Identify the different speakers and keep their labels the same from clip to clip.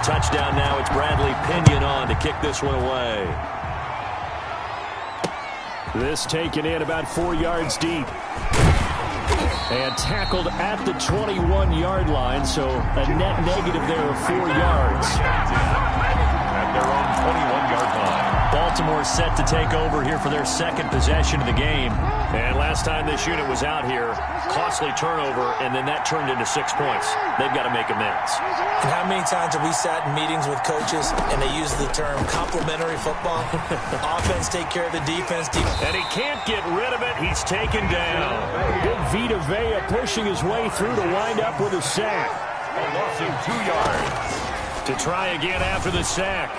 Speaker 1: touchdown now. It's Bradley Pinion on to kick this one away.
Speaker 2: This taken in about 4 yards deep. And tackled at the 21-yard line, so a net negative there of 4 yards.
Speaker 3: At their own 21-yard line.
Speaker 1: Baltimore set to take over here for their second possession of the game. And last time this unit was out here, costly turnover, and then that turned into 6 points. They've got to make amends.
Speaker 4: And how many times have we sat in meetings with coaches and they use the term complementary football? Offense take care of the defense.
Speaker 1: And he can't get rid of it. He's taken down.
Speaker 2: Big Vita Vea pushing his way through to wind up with a sack.
Speaker 3: A loss of 2 yards.
Speaker 1: To try again after the sack.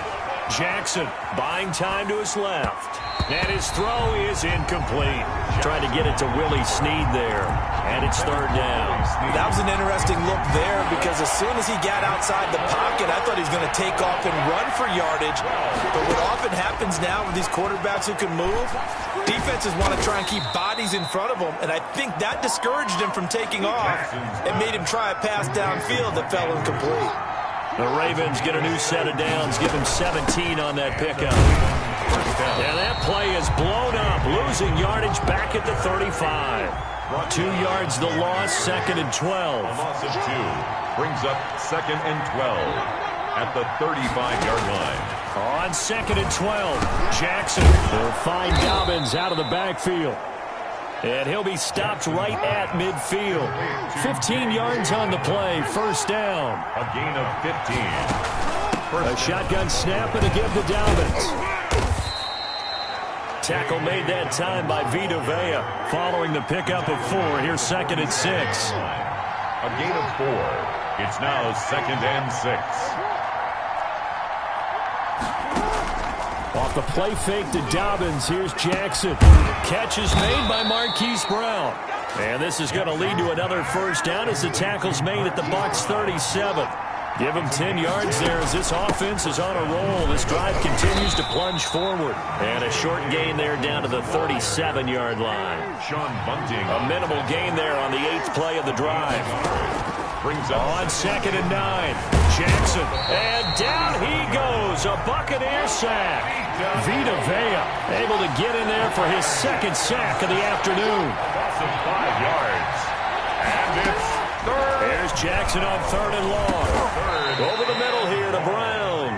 Speaker 1: Jackson buying time to his left. And his throw is incomplete. Trying to get it to Willie Snead there. And it's third down.
Speaker 4: That was an interesting look there because as soon as he got outside the pocket, I thought he was going to take off and run for yardage. But what often happens now with these quarterbacks who can move, defenses want to try and keep bodies in front of them. And I think that discouraged him from taking off and made him try a pass downfield that fell incomplete.
Speaker 1: The Ravens get a new set of downs, give him 17 on that pickup. And that play is blown up, losing yardage back at the 35. 2 yards the loss, 2nd and 12.
Speaker 3: A loss of 2 brings up 2nd and 12 at the 35-yard line.
Speaker 1: On 2nd and 12, Jackson will find Dobbins out of the backfield. And he'll be stopped right at midfield. 15 yards on the play, first down.
Speaker 3: A gain of 15.
Speaker 2: A shotgun snap and a give to Dobbins.
Speaker 1: Tackle made that time by Vita Vea. Following the pickup of 4, here's 2nd and 6.
Speaker 3: A gain of 4. It's now 2nd and 6.
Speaker 2: Off the play fake to Dobbins, here's Jackson.
Speaker 1: Catch is made by Marquise Brown. And this is going to lead to another first down as the tackle's made at the Bucs 37. Give him 10 yards there as this offense is on a roll. This drive continues to plunge forward. And a short gain there down to the 37-yard line.
Speaker 3: Sean Bunting.
Speaker 1: A minimal gain there on the 8th play of the drive.
Speaker 3: Brings up
Speaker 1: on 2nd and 9. Jackson. And down he goes. A Buccaneer sack. Vita Vea able to get in there for his 2nd sack of the afternoon.
Speaker 3: Loss of 5 yards. And it's third.
Speaker 1: There's Jackson on 3rd and long. Over the middle here to Brown.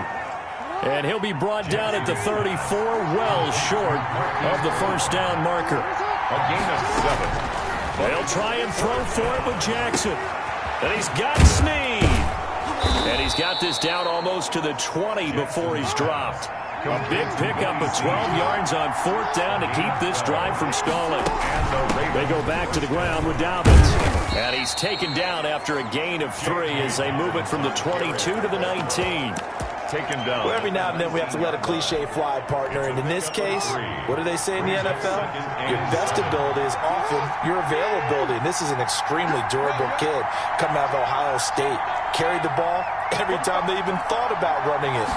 Speaker 1: And he'll be brought down at the 34, well short of the first down marker.
Speaker 3: A gain of 7.
Speaker 1: They'll try and throw for it with Jackson. And he's got Snead. And he's got this down almost to the 20 before he's dropped. A big pickup of 12 yards on 4th down to keep this drive from stalling. They go back to the ground with Dobbins. And he's taken down after a gain of 3 as they move it from the 22 to the 19.
Speaker 3: Taken down.
Speaker 4: Well, every now and then we have to let a cliche fly, partner. And in this case, what do they say in the NFL? Your best ability is often your availability. And this is an extremely durable kid coming out of Ohio State. Carried the ball every time they even thought about running it.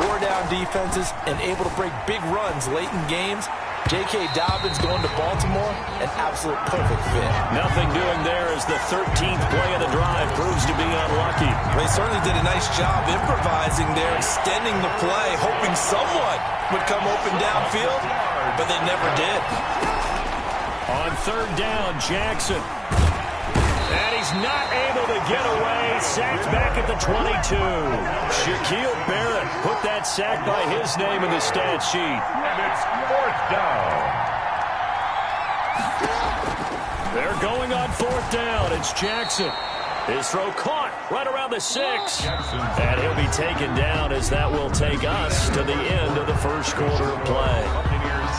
Speaker 4: Wore down defenses and able to break big runs late in games. J.K. Dobbins going to Baltimore, an absolute perfect fit.
Speaker 1: Nothing doing there as the 13th play of the drive proves to be unlucky.
Speaker 4: They certainly did a nice job improvising there, extending the play, hoping someone would come open downfield, but they never did.
Speaker 1: On 3rd down, Jackson. And he's not able to get away. Sacked back at the 22. Shaquille Barrett put that sack by his name in the stat sheet.
Speaker 3: And it's 4th down.
Speaker 1: They're going on 4th down. It's Jackson. His throw caught right around the 6. And he'll be taken down as that will take us to the end of the first quarter of play.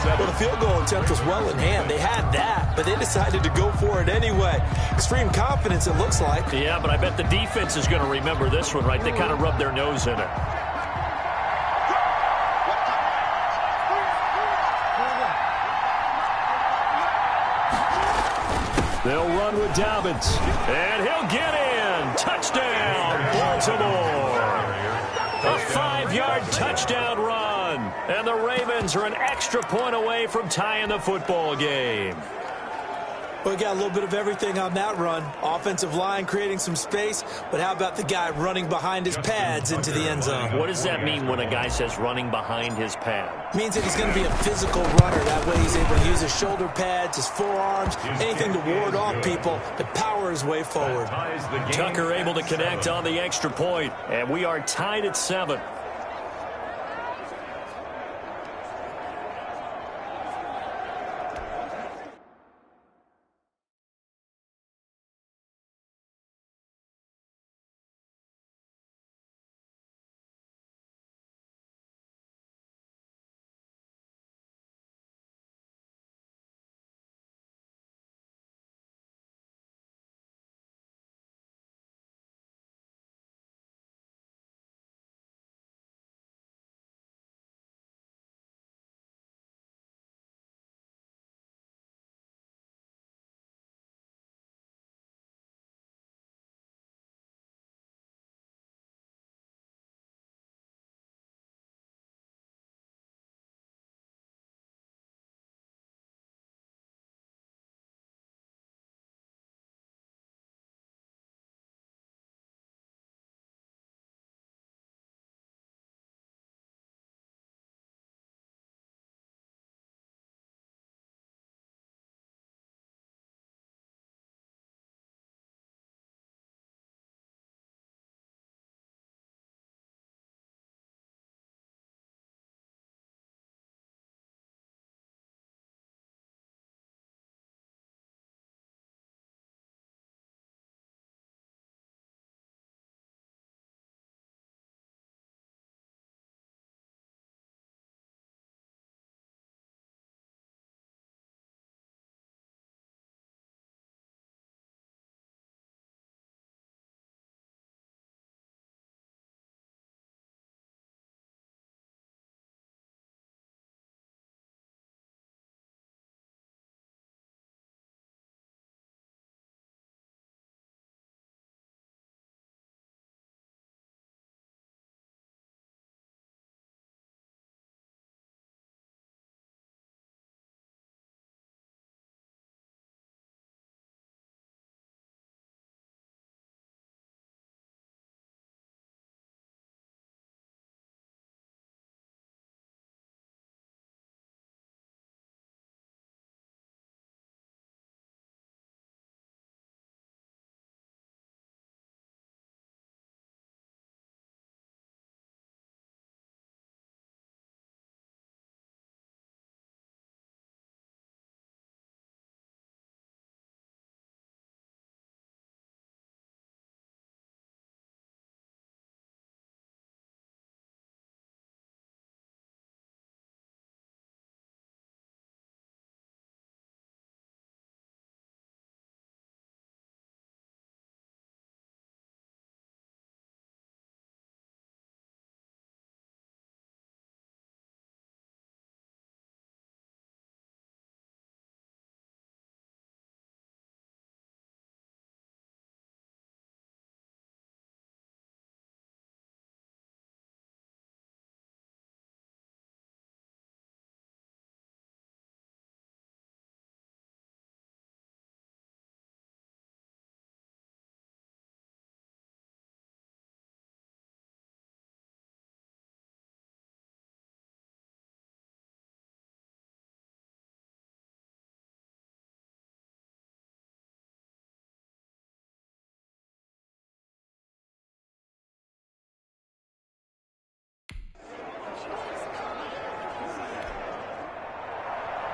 Speaker 4: Well, the field goal attempt was well in hand. They had that, but they decided to go for it anyway. Extreme confidence, it looks like.
Speaker 1: Yeah, but I bet the defense is going to remember this one, right? They kind of rubbed their nose in it.
Speaker 2: They'll run with Dobbins.
Speaker 1: And he'll get in. Touchdown, Baltimore. A 5-yard touchdown run. And the Ravens are an extra point away from tying the football game.
Speaker 4: Well, we got a little bit of everything on that run. Offensive line creating some space, but how about the guy running behind his pads into the end zone?
Speaker 2: What does that mean when a guy says running behind his pad?
Speaker 4: Means that he's going to be a physical runner. That way he's able to use his shoulder pads, his forearms, anything to ward off people, to power his way forward.
Speaker 1: Tucker able to connect on the extra point, and we are tied at 7.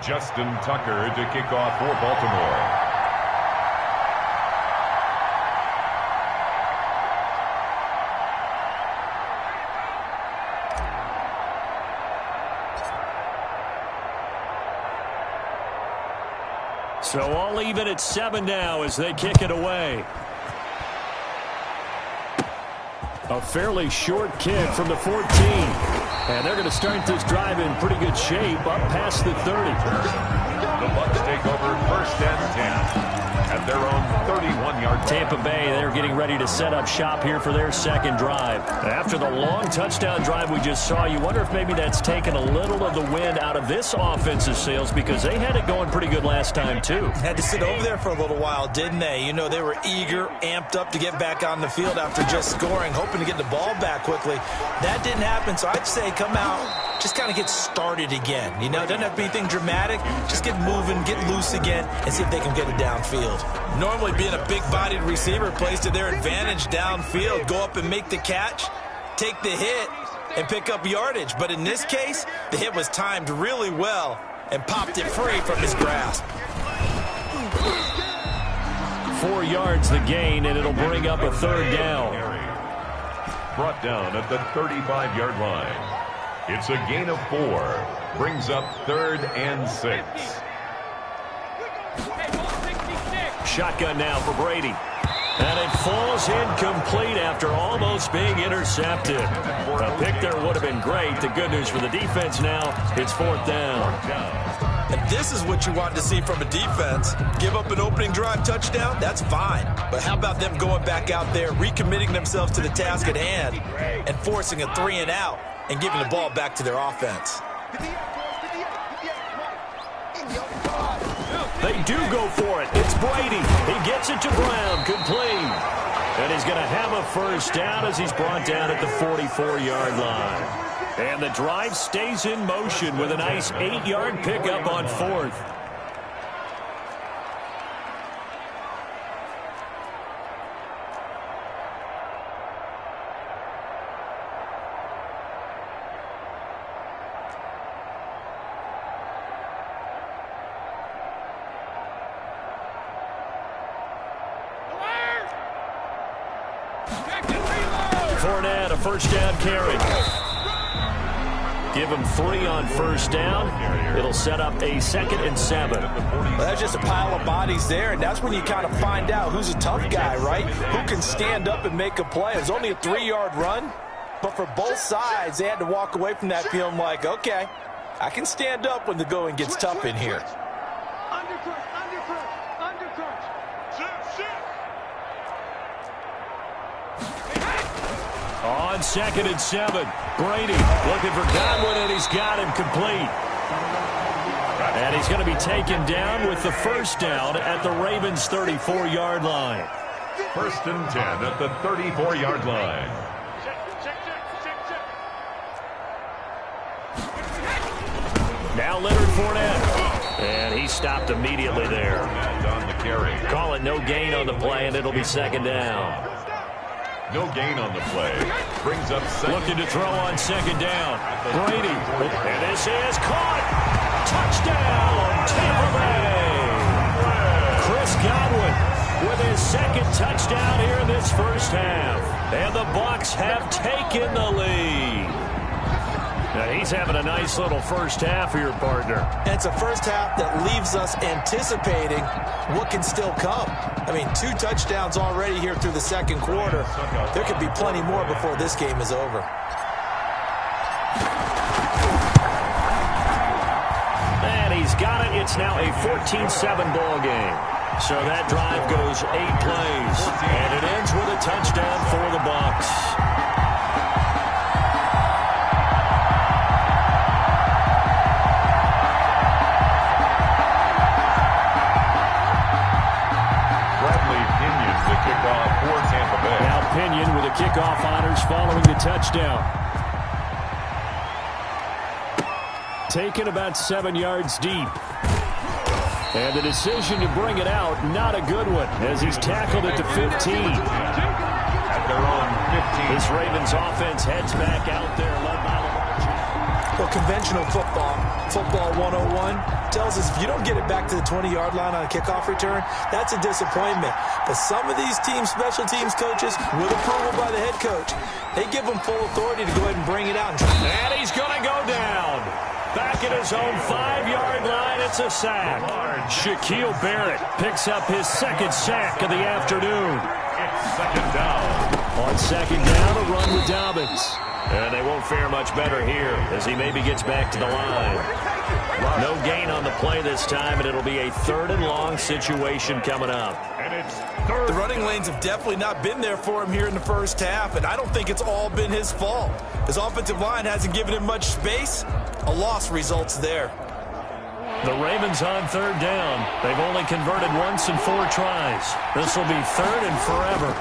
Speaker 3: Justin Tucker to kick off for Baltimore.
Speaker 1: So all even at 7 now as they kick it away. A fairly short kick from the 14. And they're going to start this drive in pretty good shape up past the 30.
Speaker 3: The Bucs take over 1st and 10 at their own 31-yard
Speaker 2: Tampa Bay, they're getting ready to set up shop here for their second drive. After the long touchdown drive we just saw, you wonder if maybe that's taken a little of the wind out of this offensive sails, because they had it going pretty good last time too.
Speaker 4: Had to sit over there for a little while, didn't they? You know, they were eager, amped up to get back on the field after just scoring, hoping to get the ball back quickly. That didn't happen, so I'd say come out, just kind of get started again. You know, it doesn't have to be anything dramatic. Just get moving, get loose again, and see if they can get it downfield. Normally being a big-bodied receiver plays to their advantage downfield. Go up and make the catch, take the hit, and pick up yardage. But in this case, the hit was timed really well and popped it free from his grasp.
Speaker 2: 4 yards the gain, and it'll bring up a third down.
Speaker 3: Brought down at the 35-yard line. It's a gain of 4. Brings up 3rd and 6.
Speaker 2: Shotgun now for Brady. And it falls incomplete after almost being intercepted. A pick there would have been great. The good news for the defense now, it's 4th down.
Speaker 4: And this is what you want to see from a defense. Give up an opening drive touchdown, that's fine. But how about them going back out there, recommitting themselves to the task at hand, and forcing a 3-and-out and giving the ball back to their offense.
Speaker 2: They do go for it. It's Brady. He gets it to Brown. Complete. And he's going to have a first down as he's brought down at the 44-yard line. And the drive stays in motion with a nice 8-yard pickup on 4th. Fournette, a first down carry. Give him 3 on first down. It'll set up a 2nd and 7.
Speaker 4: Well, that's just a pile of bodies there, and that's when you kind of find out who's a tough guy, right? Who can stand up and make a play. It was only a 3-yard run, but for both sides, they had to walk away from that feeling like, okay, I can stand up when the going gets tough in here.
Speaker 2: On 2nd and 7, Brady looking for Godwin, and he's got him complete. And he's going to be taken down with the first down at the Ravens' 34-yard line.
Speaker 3: 1st and 10 at the 34-yard line.
Speaker 2: Now Leonard Fournette. And he stopped immediately there.
Speaker 3: On the carry.
Speaker 2: Call it no gain on the play, and it'll be 2nd down.
Speaker 3: No gain on the play. Brings up 2nd.
Speaker 2: Looking to throw on 2nd down. Brady. And this is caught. Touchdown, Tampa Bay. Chris Godwin with his 2nd touchdown here in this first half. And the Bucs have taken the lead. Now he's having a nice little first half for your partner.
Speaker 4: And it's a first half that leaves us anticipating what can still come. I mean, 2 touchdowns already here through the 2nd quarter. There could be plenty more before this game is over.
Speaker 2: And he's got it. It's now a 14-7 ball game. So that drive goes 8 plays. And it ends with a touchdown for the Bucs. Pinion with the kickoff honors following the touchdown. Taken about 7 yards deep. And the decision to bring it out, not a good one, as he's tackled at the 15.
Speaker 3: At their own 15.
Speaker 2: This Ravens offense heads back out there, led by
Speaker 4: Well, conventional football 101, tells us if you don't get it back to the 20-yard line on a kickoff return, that's a disappointment. But some of these special teams coaches, with approval by the head coach, they give them full authority to go ahead and bring it out.
Speaker 2: And he's going to go down. Back at his own 5-yard line, it's a sack. Shaquille Barrett picks up his 2nd sack of the afternoon.
Speaker 3: It's 2nd down.
Speaker 2: On 2nd down, a run with Dobbins. And they won't fare much better here as he maybe gets back to the line. No gain on the play this time, and it'll be a 3rd and long situation coming up.
Speaker 3: And it's third.
Speaker 4: The running lanes have definitely not been there for him here in the first half, and I don't think it's all been his fault. His offensive line hasn't given him much space. A loss results there.
Speaker 2: The Ravens on third down. They've only converted once in 4 tries. This will be third and forever.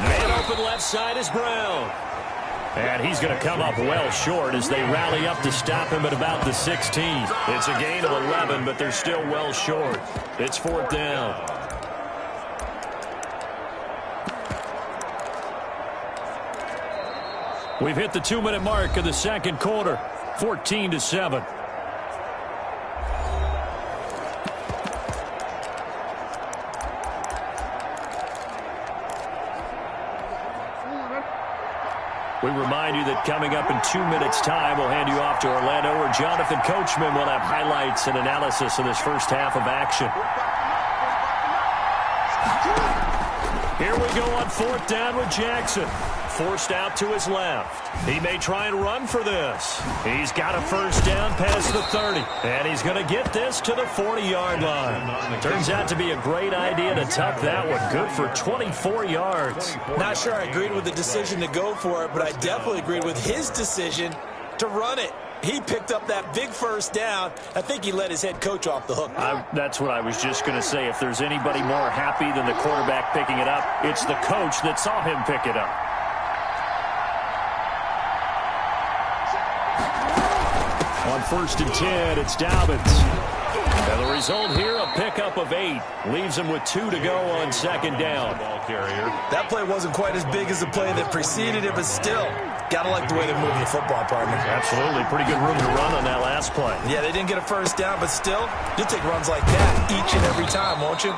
Speaker 2: Man open left side is Brown. And he's going to come up well short as they rally up to stop him at about the 16. It's a gain of 11, but they're still well short. It's fourth down. We've hit the 2-minute mark of the second quarter. 14-7. We remind you that coming up in 2 minutes' time, we'll hand you off to Orlando, where Jonathan Coachman will have highlights and analysis of this first half of action. Here we go on fourth down with Jackson. Forced out to his left. He may try and run for this. He's got a first down past the 30. And he's going to get this to the 40-yard line. Turns out to be a great idea to tuck that one. Good for 24 yards.
Speaker 4: Not sure I agreed with the decision to go for it, but I definitely agreed with his decision to run it. He picked up that big first down. I think he let his head coach off the hook.
Speaker 2: That's what I was just going to say. If there's anybody more happy than the quarterback picking it up, it's the coach that saw him pick it up. On first and 10, it's Dobbins. And the result here, a pickup of 8. Leaves him with 2 to go on second down.
Speaker 4: That play wasn't quite as big as the play that preceded it, but still, gotta like the way they're moving the football, partner.
Speaker 2: Absolutely. Pretty good room to run on that last play.
Speaker 4: Yeah, they didn't get a first down, but still, you'll take runs like that each and every time, won't you?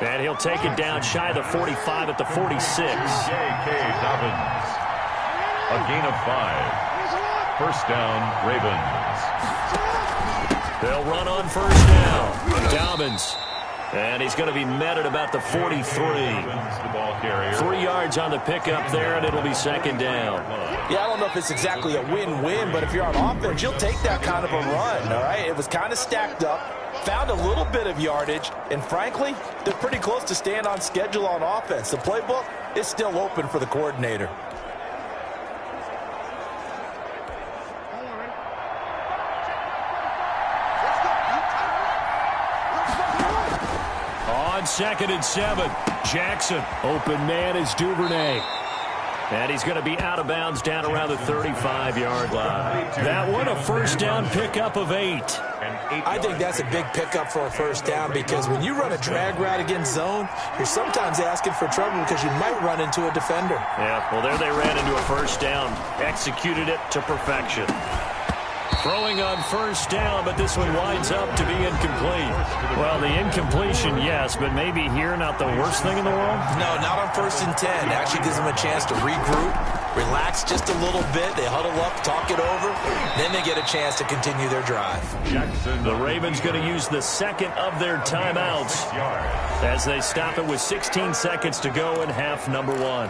Speaker 2: And he'll take it down shy of the 45 at the 46.
Speaker 3: J.K. Dobbins. A gain of 5. First down, Ravens.
Speaker 2: They'll run on first down. Dobbins. And he's going to be met at about the 43. 3 yards on the pickup there, and it'll be second down.
Speaker 4: Yeah, I don't know if it's exactly a win-win, but if you're on offense, you'll take that kind of a run, all right? It was kind of stacked up, found a little bit of yardage, and frankly, they're pretty close to staying on schedule on offense. The playbook is still open for the coordinator.
Speaker 2: Second and 7. Jackson. Open man is Duvernay. And he's going to be out of bounds down around the 35-yard line. That one, a first down pickup of 8.
Speaker 4: I think that's a big pickup for a first down because when you run a drag route against zone, you're sometimes asking for trouble because you might run into a defender.
Speaker 2: Yeah, well, there they ran into a first down. Executed it to perfection. Throwing on first down, but this one winds up to be incomplete. Well, the incompletion, yes, but maybe here not the worst thing in the world?
Speaker 4: No, not on first and 10. It actually gives them a chance to regroup, relax just a little bit. They huddle up, talk it over, then they get a chance to continue their drive.
Speaker 2: The Ravens going to use the second of their timeouts as they stop it with 16 seconds to go in half number 1.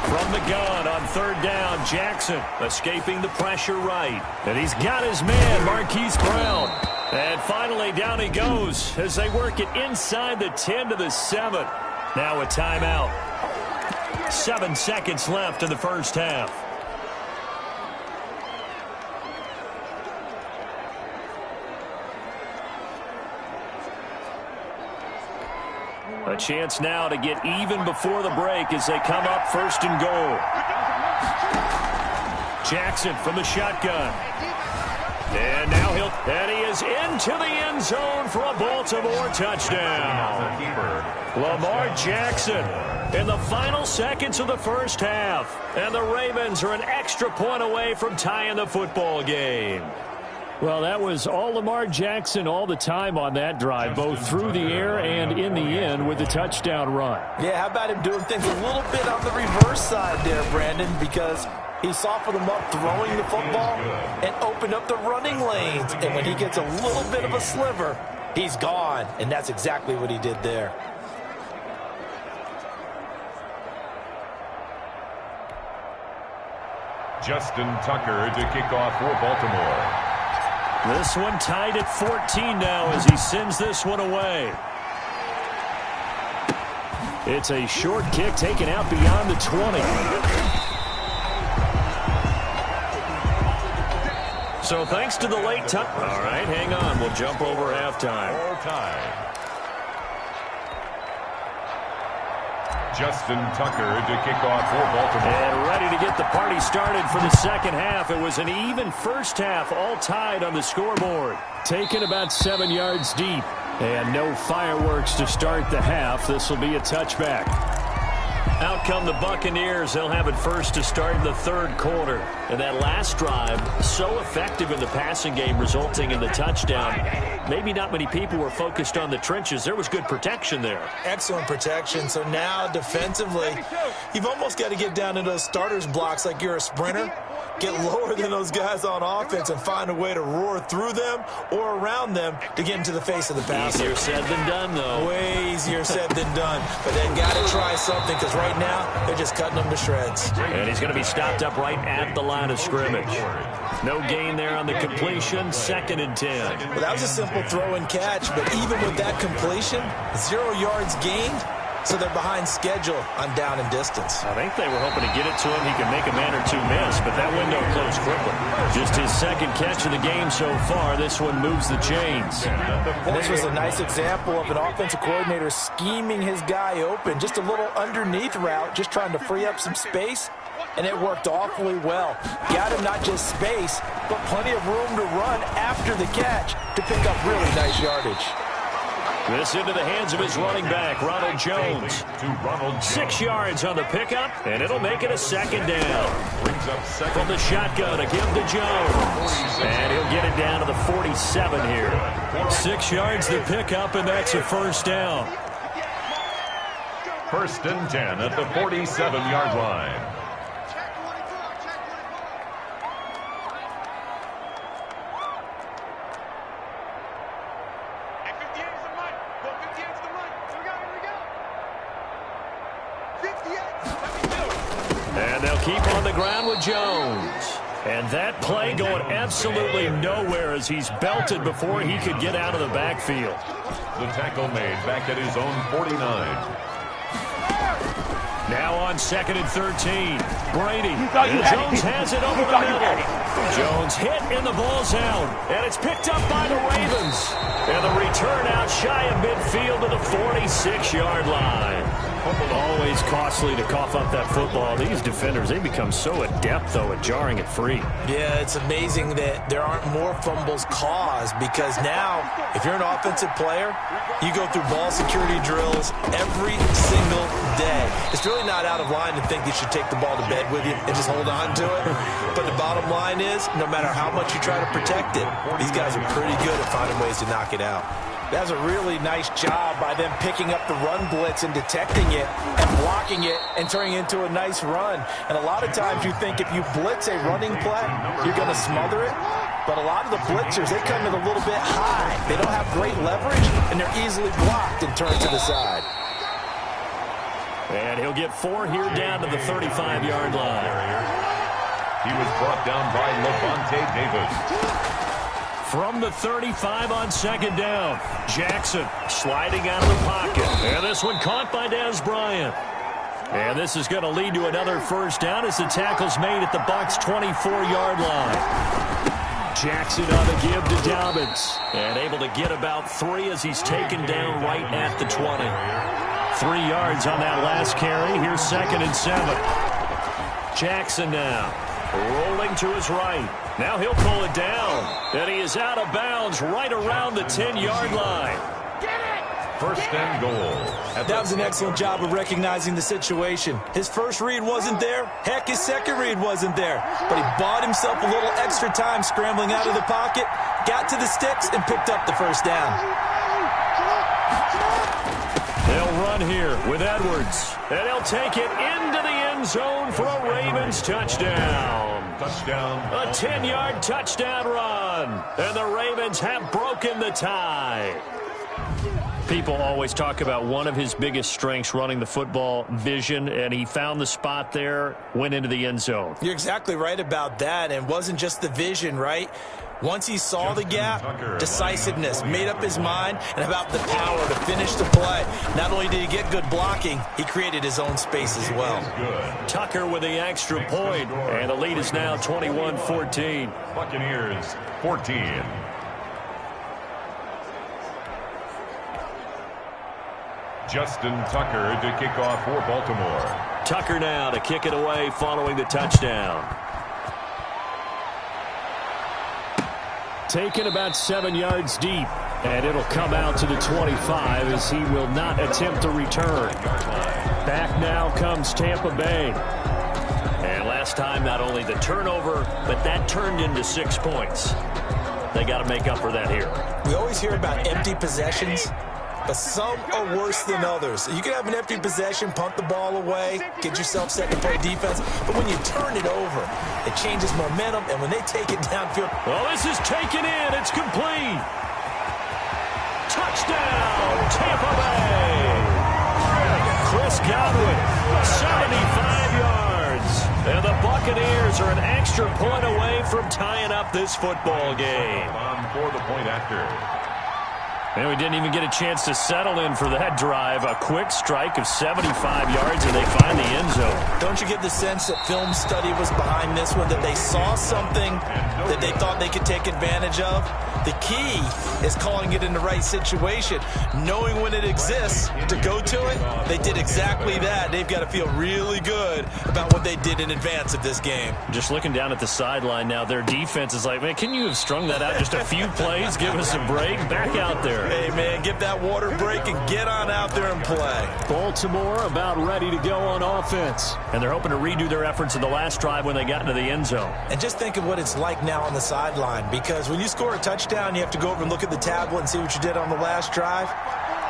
Speaker 2: From the gun on third down, Jackson escaping the pressure right. And he's got his man, Marquise Brown. And finally, down he goes as they work it inside the 10 to the 7. Now a timeout. 7 seconds left in the first half. A chance now to get even before the break as they come up first and goal. Jackson from the shotgun. And now and he is into the end zone for a Baltimore touchdown. Lamar Jackson in the final seconds of the first half. And the Ravens are an extra point away from tying the football game. Well, that was all Lamar Jackson all the time on that drive, both through the air and in the end with the touchdown run.
Speaker 4: Yeah, how about him doing things a little bit on the reverse side there, Brandon, because he softened them up throwing the football and opened up the running lanes. And when he gets a little bit of a sliver, he's gone. And that's exactly what he did there.
Speaker 3: Justin Tucker to kick off for Baltimore.
Speaker 1: This one tied at 14 now as he sends this one away. It's a short kick taken out beyond the 20. So thanks to the late time. All right, hang on. We'll jump over halftime.
Speaker 3: Justin Tucker to kick off for Baltimore.
Speaker 1: And ready to get the party started for the second half. It was an even first half, all tied on the scoreboard. Taken about 7 yards deep. And no fireworks to start the half. This will be a touchback. Out come the Buccaneers. They'll have it first to start in the third quarter. And that last drive, so effective in the passing game, resulting in the touchdown. Maybe not many people were focused on the trenches. There was good protection there.
Speaker 4: Excellent protection. So now defensively, you've almost got to get down into those starters blocks like you're a sprinter. Get lower than those guys on offense and find a way to roar through them or around them to get into the face of the passer.
Speaker 1: Easier said than done, though.
Speaker 4: Way easier said than done. But they've got to try something because right now they're just cutting them to shreds.
Speaker 1: And he's going to be stopped up right at the line of scrimmage. No gain there on the completion. 2nd and 10.
Speaker 4: Well, that was a simple throw and catch, but even with that completion, 0 yards gained. So they're behind schedule on down and distance.
Speaker 1: I think they were hoping to get it to him. He could make a man or two miss, but that window closed quickly. Just his second catch of the game so far. This one moves the chains.
Speaker 4: And this was a nice example of an offensive coordinator scheming his guy open. Just a little underneath route, just trying to free up some space. And it worked awfully well. Got him not just space, but plenty of room to run after the catch to pick up really nice yardage.
Speaker 1: This into the hands of his running back, Ronald Jones. 6 yards on the pickup, and it'll make it a 2nd down. From the shotgun, a give to Jones. And he'll get it down to the 47 here. 6 yards the pickup, and that's a 1st down.
Speaker 3: 1st and 10 at the 47-yard line.
Speaker 1: And they'll keep on the ground with Jones. And that play going absolutely nowhere as he's belted before he could get out of the backfield.
Speaker 3: The tackle made back at his own 49.
Speaker 1: Now on 2nd and 13. Brady. Jones has it over the middle. Jones hit in the ball zone. And it's picked up by the Ravens. And the return out shy of midfield to the 46-yard line. Always costly to cough up that football. These defenders, they become so adept, though, at jarring it free.
Speaker 4: Yeah, it's amazing that there aren't more fumbles caused because now, if you're an offensive player, you go through ball security drills every single day. It's really not out of line to think you should take the ball to bed with you and just hold on to it. But the bottom line is, no matter how much you try to protect it, these guys are pretty good at finding ways to knock it out. That was a really nice job by them picking up the run blitz and detecting it and blocking it and turning it into a nice run. And a lot of times you think if you blitz a running play, you're going to smother it. But a lot of the blitzers, they come in a little bit high. They don't have great leverage, and they're easily blocked and turned to the side.
Speaker 1: And he'll get 4 here down to the 35-yard line.
Speaker 3: He was brought down by Levante Davis.
Speaker 1: From the 35 on 2nd down. Jackson sliding out of the pocket. And this one caught by Dez Bryant. And this is going to lead to another 1st down as the tackle's made at the Bucs' 24-yard line. Jackson on the give to Dobbins. And able to get about 3 as he's taken down right at the 20. 3 yards on that last carry. Here's 2nd and 7. Jackson now. Rolling to his right. Now he'll pull it down. And he is out of bounds right around the 10-yard line.
Speaker 3: 1st and goal.
Speaker 4: That was an excellent job of recognizing the situation. His first read wasn't there. Heck, his second read wasn't there. But he bought himself a little extra time scrambling out of the pocket, got to the sticks, and picked up the 1st down.
Speaker 1: They'll run here with Edwards. And he'll take it into the end zone for a Ravens touchdown. A 10-yard touchdown run. And the Ravens have broken the tie. People always talk about one of his biggest strengths running the football, vision, and he found the spot there, went into the end zone.
Speaker 4: You're exactly right about that, and it wasn't just the vision, right? Once he saw the gap, decisiveness, made up his mind, and about the power to finish the play. Not only did he get good blocking, he created his own space as well.
Speaker 1: Tucker with the extra point, and the lead is now 21-14.
Speaker 3: Buccaneers 14. Justin Tucker to kick off for Baltimore.
Speaker 1: Tucker now to kick it away following the touchdown. Taken about 7 yards deep, and it'll come out to the 25 as he will not attempt to return. Back now comes Tampa Bay. And last time, not only the turnover, but that turned into 6 points. They got to make up for that here.
Speaker 4: We always hear about empty possessions, but some are worse than others. You can have an empty possession, punt the ball away, get yourself set to play defense, but when you turn it over, it changes momentum, and when they take it downfield.
Speaker 1: Well, this is taken in. It's complete. Touchdown, Tampa Bay. Chris Godwin, 75 yards. And the Buccaneers are an extra point away from tying up this football game.
Speaker 3: For the point after.
Speaker 1: And we didn't even get a chance to settle in for that drive. A quick strike of 75 yards, and they find the end zone.
Speaker 4: Don't you get the sense that film study was behind this one, that they saw something that they thought they could take advantage of? The key is calling it in the right situation, knowing when it exists to go to it. They did exactly that. They've got to feel really good about what they did in advance of this game.
Speaker 1: Just looking down at the sideline now, their defense is like, man, can you have strung that out just a few plays? Give us a break. Back out there.
Speaker 4: Hey, man, give that water break and get on out there and play.
Speaker 1: Baltimore about ready to go on offense. And they're hoping to redo their efforts in the last drive when they got into the end zone.
Speaker 4: And just think of what it's like now on the sideline, because when you score a touchdown, you have to go over and look at the tablet and see what you did on the last drive.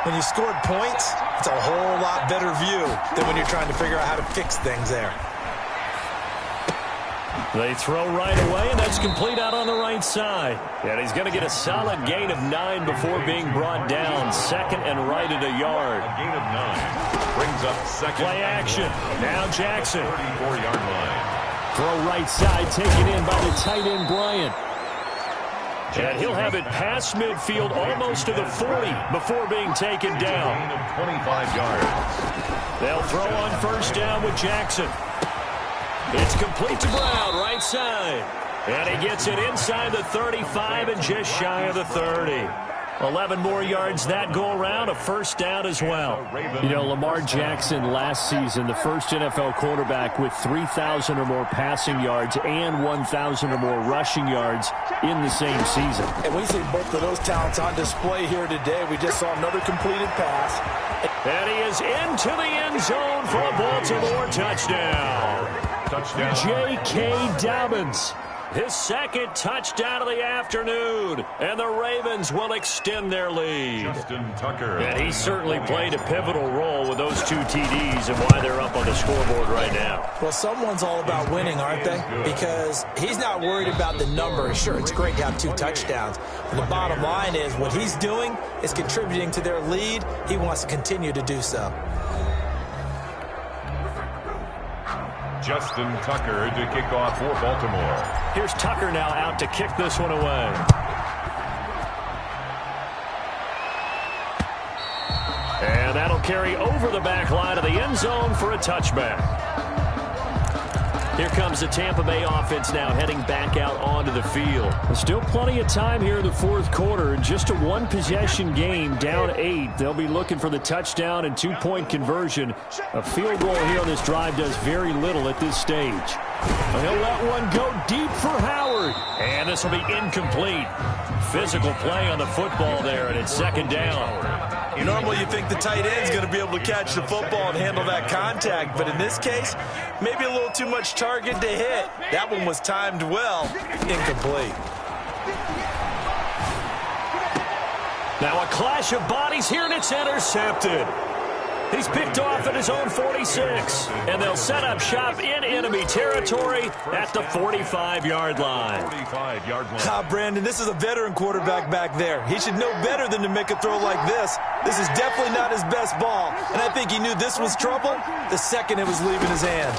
Speaker 4: When you scored points, it's a whole lot better view than when you're trying to figure out how to fix things there.
Speaker 1: They throw right away, and that's complete out on the right side. And he's going to get a solid gain of 9 before being brought down. Second and right at a yard.
Speaker 3: A gain of 9 brings up second.
Speaker 1: Play action. Now Jackson.
Speaker 3: 34-yard line.
Speaker 1: Throw right side, taken in by the tight end, Bryant. And he'll have it past midfield almost to the 40 before being taken down.
Speaker 3: Gain of 25 yards.
Speaker 1: They'll throw on first down with Jackson. It's complete to Brown, right side. And he gets it inside the 35 and just shy of the 30. 11 more yards that go around, a first down as well. You know, Lamar Jackson last season, the first NFL quarterback with 3,000 or more passing yards and 1,000 or more rushing yards in the same season.
Speaker 4: And we see both of those talents on display here today. We just saw another completed pass.
Speaker 1: And he is into the end zone for a Baltimore touchdown. J.K. Dobbins, his second touchdown of the afternoon, and the Ravens will extend their lead.
Speaker 3: Justin Tucker.
Speaker 1: And he certainly played a pivotal role with those 2 TDs and why they're up on the scoreboard right now.
Speaker 4: Well, someone's all about winning, aren't they? Because he's not worried about the number. Sure, it's great to have 2 touchdowns. But the bottom line is what he's doing is contributing to their lead. He wants to continue to do so.
Speaker 3: Justin Tucker to kick off for Baltimore.
Speaker 1: Here's Tucker now out to kick this one away. And that'll carry over the back line of the end zone for a touchback. Here comes the Tampa Bay offense now heading back out onto the field. There's still plenty of time here in the fourth quarter. Just a 1-possession game, down 8. They'll be looking for the touchdown and 2-point conversion. A field goal here on this drive does very little at this stage. He'll let one go deep for Howard. And this will be incomplete. Physical play on the football there, and it's second down.
Speaker 4: Normally you think the tight end's going to be able to catch the football and handle that contact, but in this case, maybe a little too much target to hit. That one was timed well, incomplete.
Speaker 1: Now a clash of bodies here, and it's intercepted. He's picked off at his own 46. And they'll set up shop in enemy territory at the 45-yard line.
Speaker 3: 45-yard line.
Speaker 4: Brandon, this is a veteran quarterback back there. He should know better than to make a throw like this. This is definitely not his best ball. And I think he knew this was trouble the second it was leaving his hand.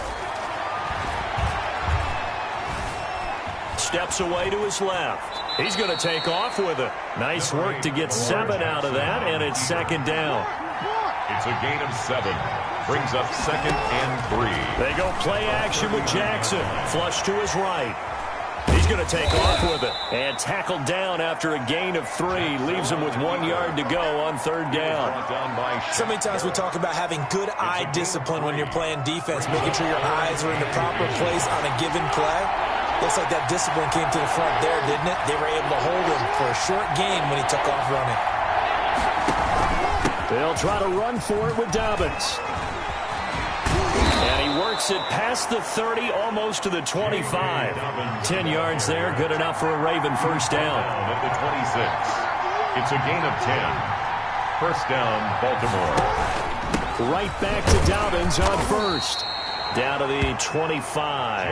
Speaker 1: Steps away to his left. He's going to take off with it. Nice work to get 7 out of that, and it's second down.
Speaker 3: It's a gain of 7. Brings up 2nd and 3.
Speaker 1: They go play action with Jackson. Flush to his right. He's going to take off with it. And tackled down after a gain of 3. Leaves him with 1 yard to go on 3rd down.
Speaker 4: So many times we talk about having good eye discipline when you're playing defense, making sure your eyes are in the proper place on a given play. Looks like that discipline came to the front there, didn't it? They were able to hold him for a short gain when he took off running.
Speaker 1: They'll try to run for it with Dobbins. And he works it past the 30, almost to the 25. 10 yards there, good enough for a Raven first down.
Speaker 3: At the 26. It's a gain of 10. First down, Baltimore.
Speaker 1: Right back to Dobbins on first. Down to the 25.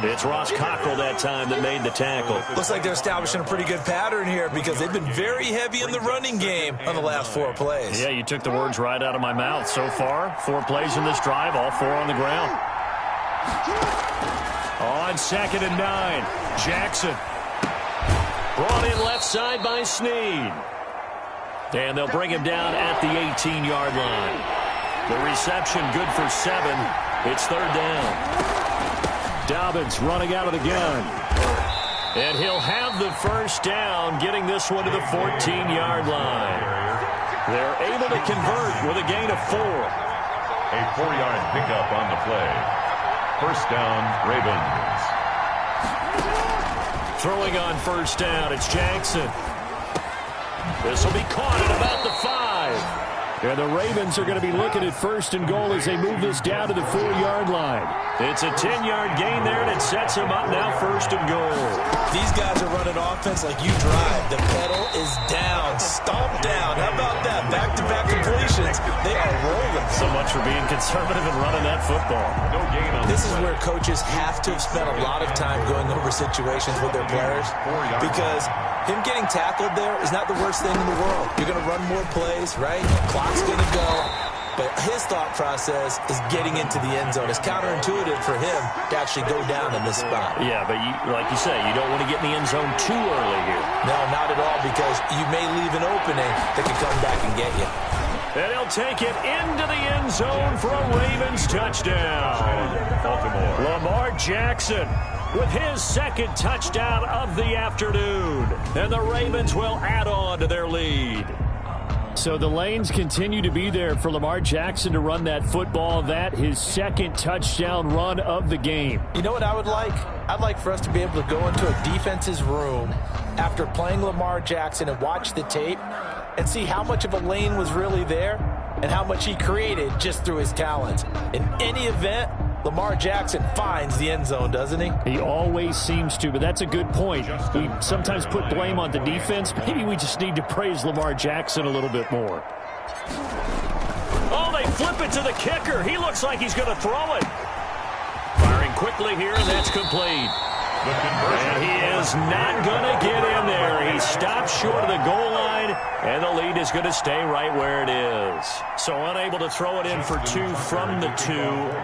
Speaker 1: It's Ross Cockrell that time that made the tackle.
Speaker 4: Looks like they're establishing a pretty good pattern here because they've been very heavy in the running game on the last 4 plays.
Speaker 1: Yeah, you took the words right out of my mouth. So far, 4 plays in this drive, all 4 on the ground. On 2nd and 9, Jackson. Brought in left side by Snead. And they'll bring him down at the 18-yard line. The reception good for 7. It's 3rd down. Dobbins running out of the gun. And he'll have the first down, getting this one to the 14-yard line. They're able to convert with a gain of 4.
Speaker 3: A 4-yard pickup on the play. First down, Ravens.
Speaker 1: Throwing on first down, it's Jackson. This will be caught at about the 5. And the Ravens are going to be looking at 1st and goal as they move this down to the 4-yard line. It's a 10-yard gain there, and it sets them up now 1st and goal.
Speaker 4: These guys are running offense like you drive. The pedal is down, stomp down. How about that? Back-to-back completions. They are rolling.
Speaker 1: So much for being conservative and running that football.
Speaker 3: No gain on
Speaker 4: This is where coaches have to have spent a lot of time going over situations with their players because him getting tackled there is not the worst thing in the world. You're going to run more plays, right? Clock's going to go. But his thought process is getting into the end zone. It's counterintuitive for him to actually go down in this spot.
Speaker 1: Yeah, but like you say, you don't want to get in the end zone too early here.
Speaker 4: No, not at all, because you may leave an opening that can come back and get you.
Speaker 1: And he'll take it into the end zone for a Ravens touchdown.
Speaker 3: Baltimore.
Speaker 1: Lamar Jackson with his 2nd touchdown of the afternoon. And the Ravens will add on to their lead. So the lanes continue to be there for Lamar Jackson to run that football. That his 2nd touchdown run of the game.
Speaker 4: You know what I would like? I'd like for us to be able to go into a defense's room after playing Lamar Jackson and watch the tape and see how much of a lane was really there and how much he created just through his talents. In any event, Lamar Jackson finds the end zone, doesn't he?
Speaker 1: He always seems to, but that's a good point. We sometimes put blame on the defense. Maybe we just need to praise Lamar Jackson a little bit more. Oh, they flip it to the kicker. He looks like he's going to throw it. Firing quickly here, and that's complete. And he is not going to get in there. He stops short of the goal line, and the lead is going to stay right where it is. So unable to throw it in for 2 from the 2.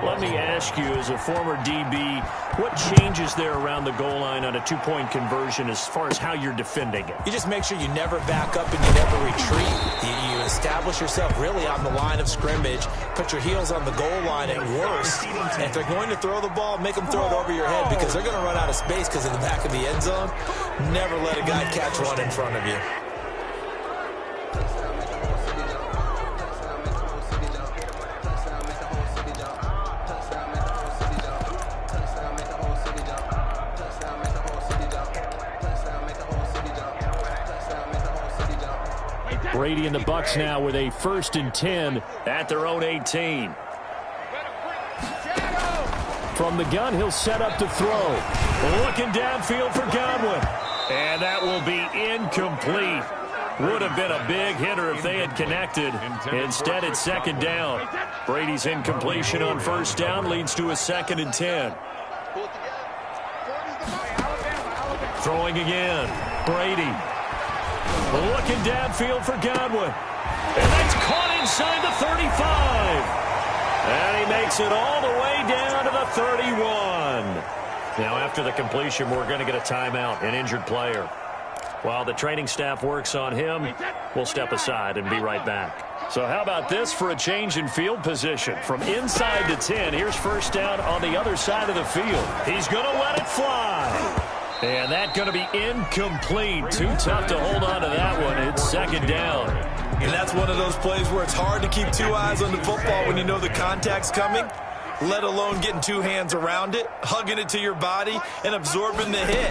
Speaker 1: Let me ask you, as a former DB, what changes there around the goal line on a 2-point conversion as far as how you're defending it?
Speaker 4: You just make sure you never back up and you never retreat. You establish yourself really on the line of scrimmage, put your heels on the goal line at worst, and if they're going to throw the ball, make them throw it over your head because they're going to run out of space because in the back of the end zone, never let a guy catch one in front of you.
Speaker 1: Brady and the Bucs now with a 1st and 10 at their own 18. From the gun, he'll set up to throw. Looking downfield for Godwin. And that will be incomplete. Would have been a big hitter if they had connected. Instead, it's second down. Brady's incompletion on first down leads to a 2nd and 10. Throwing again. Brady. Looking downfield for Godwin. And that's caught inside the 35. And he makes it all the way down to the 31. Now, after the completion, we're going to get a timeout, an injured player. While the training staff works on him, we'll step aside and be right back. So how about this for a change in field position? From inside to 10, here's first down on the other side of the field. He's going to let it fly. And that's going to be incomplete. Too tough to hold on to that one. It's second down.
Speaker 4: And that's one of those plays where it's hard to keep two eyes on the football when you know the contact's coming, let alone getting two hands around it, hugging it to your body, and absorbing the hit,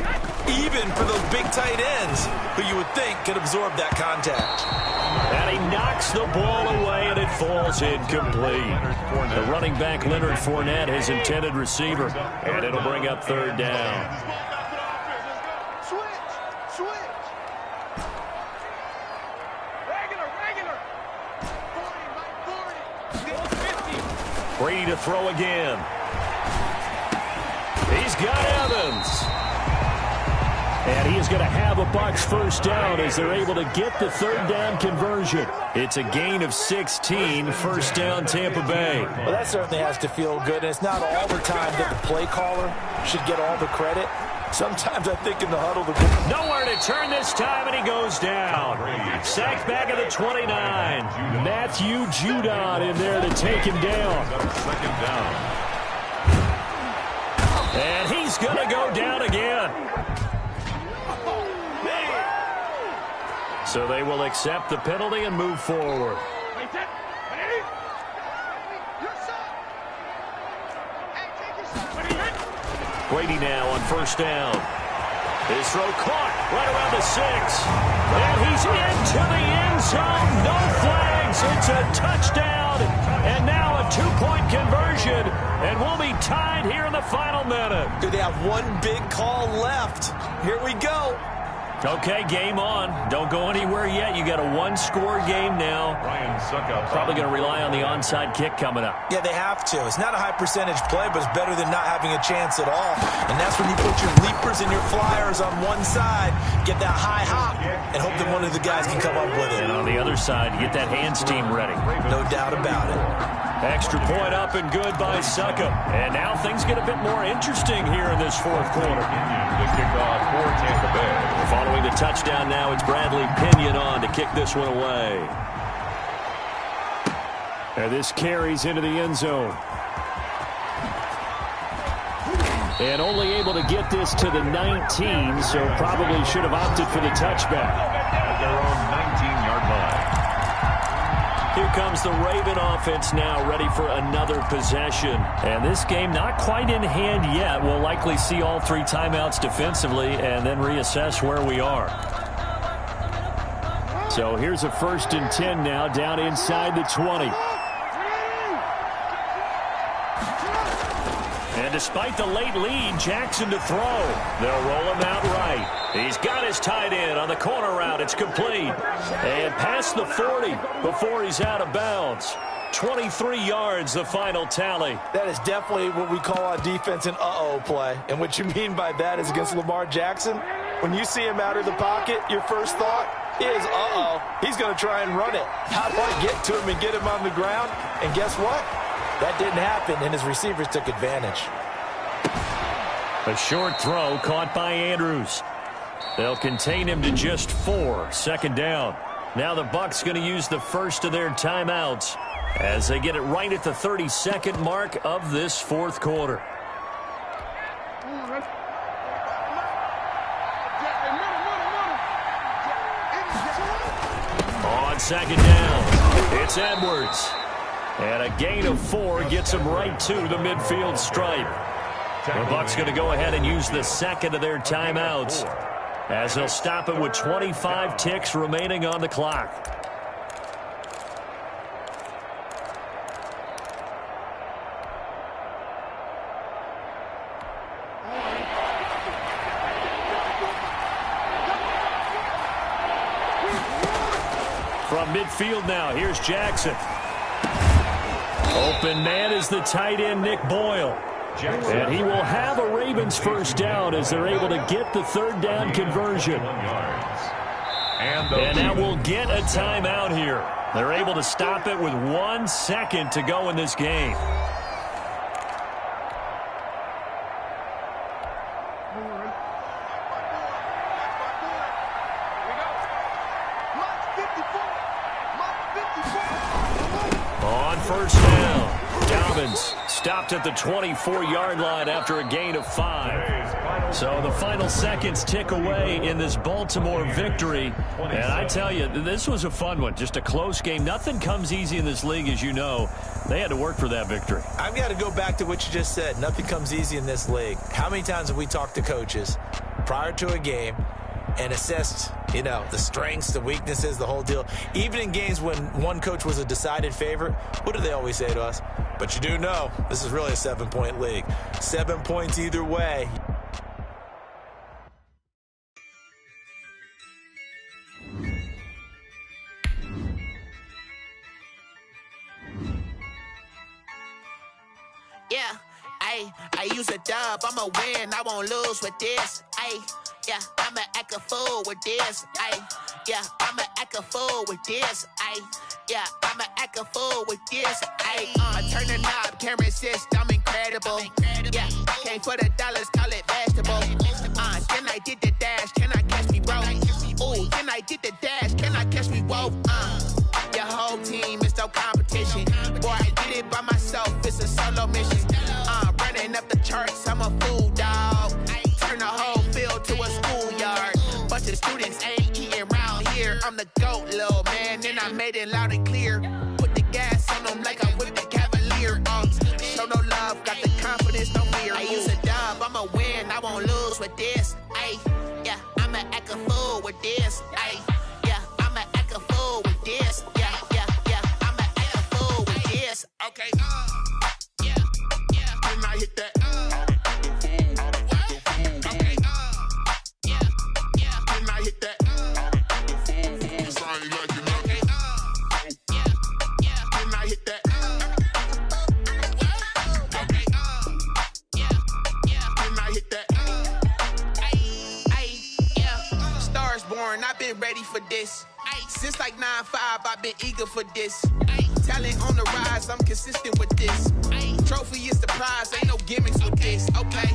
Speaker 4: even for those big tight ends who you would think could absorb that contact.
Speaker 1: And he knocks the ball away, and it falls incomplete. The running back, Leonard Fournette, his intended receiver, and it'll bring up third down. Brady to throw again. He's got Evans. And he is going to have a Bucs first down as they're able to get the third down conversion. It's a gain of 16, first down Tampa Bay.
Speaker 4: Well, that certainly has to feel good. And it's not all the time that the play caller should get all the credit. Sometimes I think in the huddle,
Speaker 1: nowhere to turn this time, and he goes down. Sacked back at the 29. Matthew Judon in there to take him down.
Speaker 3: Second down.
Speaker 1: And he's going to go down again. So they will accept the penalty and move forward. Brady now on first down. His throw caught right around the 6. And he's into the end zone. No flags. It's a touchdown. And now a two-point conversion. And we'll be tied here in the final minute.
Speaker 4: They have one big call left. Here we go.
Speaker 1: Okay, game on. Don't go anywhere yet. You got a one-score game now. Probably going to rely on the onside kick coming up.
Speaker 4: Yeah, they have to. It's not a high-percentage play, but it's better than not having a chance at all. And that's when you put your leapers and your flyers on one side, get that high hop, and hope that one of the guys can come up with it.
Speaker 1: And on the other side, you get that hands team ready.
Speaker 4: No doubt about it.
Speaker 1: Extra point up and good by Succop. And now things get a bit more interesting here in this fourth quarter.
Speaker 3: The kickoff for Tampa Bay.
Speaker 1: Following the touchdown now, it's Bradley Pinion on to kick this one away. And this carries into the end zone. And only able to get this to the 19, so probably should have opted for the touchback.
Speaker 3: At their own 19-yard line.
Speaker 1: Here comes the Raven offense now, ready for another possession. And this game not quite in hand yet. We'll likely see all three timeouts defensively and then reassess where we are. So here's a 1st and 10 now, down inside the 20. And despite the late lead, Jackson to throw. They'll roll him out right. He's got his tight end on the corner route. It's complete. And past the 40 before he's out of bounds. 23 yards, the final tally.
Speaker 4: That is definitely what we call on defense an uh-oh play. And what you mean by that is against Lamar Jackson, when you see him out of the pocket, your first thought is, uh-oh, he's going to try and run it. How do I get to him and get him on the ground? And guess what? That didn't happen, and his receivers took advantage.
Speaker 1: A short throw caught by Andrews. They'll contain him to just 4. Second down. Now the Bucs going to use the first of their timeouts as they get it right at the 32nd mark of this fourth quarter. On second down, it's Edwards. And a gain of 4 gets him right to the midfield stripe. The Bucs going to go ahead and use the second of their timeouts as they'll stop it with 25 ticks remaining on the clock. midfield now. Here's Jackson. Open man is the tight end, Nick Boyle. And he will have a Ravens first down as they're able to get the third down conversion. And now we'll get a timeout here. They're able to stop it with 1 second to go in this game. On first down, Dobbins stopped at the 24-yard line after a gain of 5. So the final seconds tick away in this Baltimore victory. And I tell you, this was a fun one. Just a close game. Nothing comes easy in this league, as you know. They had to work for that victory.
Speaker 4: I've got to go back to what you just said. Nothing comes easy in this league. How many times have we talked to coaches prior to a game and assessed, the strengths, the weaknesses, the whole deal? Even in games when one coach was a decided favorite, what do they always say to us? But you do know, this is really a 7-point league. 7 points either way.
Speaker 5: Yeah, I use a dub, I'ma win, I won't lose with this. Yeah, I'ma act a fool with this. Yeah, I'ma act a fool with this. Yeah, I'ma act a fool with this. I turn the knob, camera assist, I'm incredible. Yeah, came for the dollars, call it vegetable. Then I did the dash, can I catch me, bro? Ooh, then I did the dash, can I catch me, whoa? Your whole team is no competition. Boy, I did it by myself, it's a solo mission. Running up the charts, I'm a fool, dog. Turn the whole field to a schoolyard. Bunch of students ain't eating round here. I'm the GOAT, little man, and I made it loud and clear. Put the gas on them like I'm with the Cavalier. Show no love, got the confidence, no fear. I use a dub, I'ma win, I won't lose with this. Yeah, I'ma act a fool with this. Yeah, I'ma act a fool with this. Yeah, I'ma act a fool with this. Okay, yeah, when I hit that. I've been ready for this. Since like 9-5, I've been eager for this. Talent on the rise, I'm consistent with this. Trophy is the prize, ain't no gimmicks with this. Okay,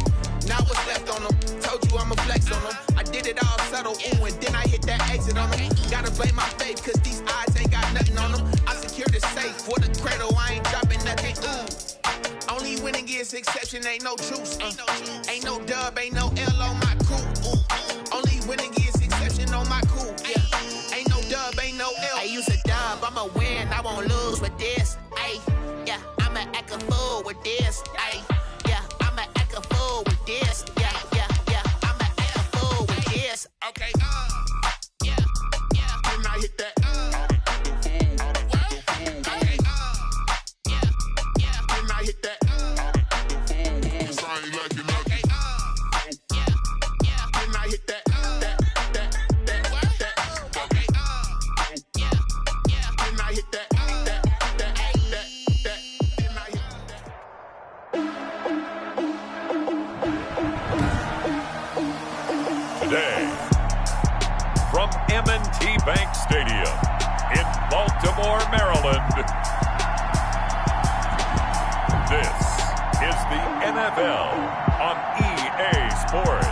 Speaker 5: now what's left on them? Told you I'ma flex on them. I did it all subtle, ooh, and then I hit that exit on them. Gotta blame my faith, cause these odds ain't got nothing on them. I secured the safe for the cradle, I ain't dropping nothing, ooh. Only winning is exception, ain't no truce. Ain't no dub, ain't no L on my crew. Only winning is exception on my crew. Yeah, ain't no dub, ain't no L. I use a dub, I'ma win, I won't lose with this. Yeah, I'ma act a fool with this. Yeah, I'ma act a fool with this. Yeah, I'ma act a fool with this. Okay, yeah, when I hit that. Okay, yeah, when I hit that.
Speaker 3: M&T Bank Stadium in Baltimore, Maryland. This is the NFL on EA Sports.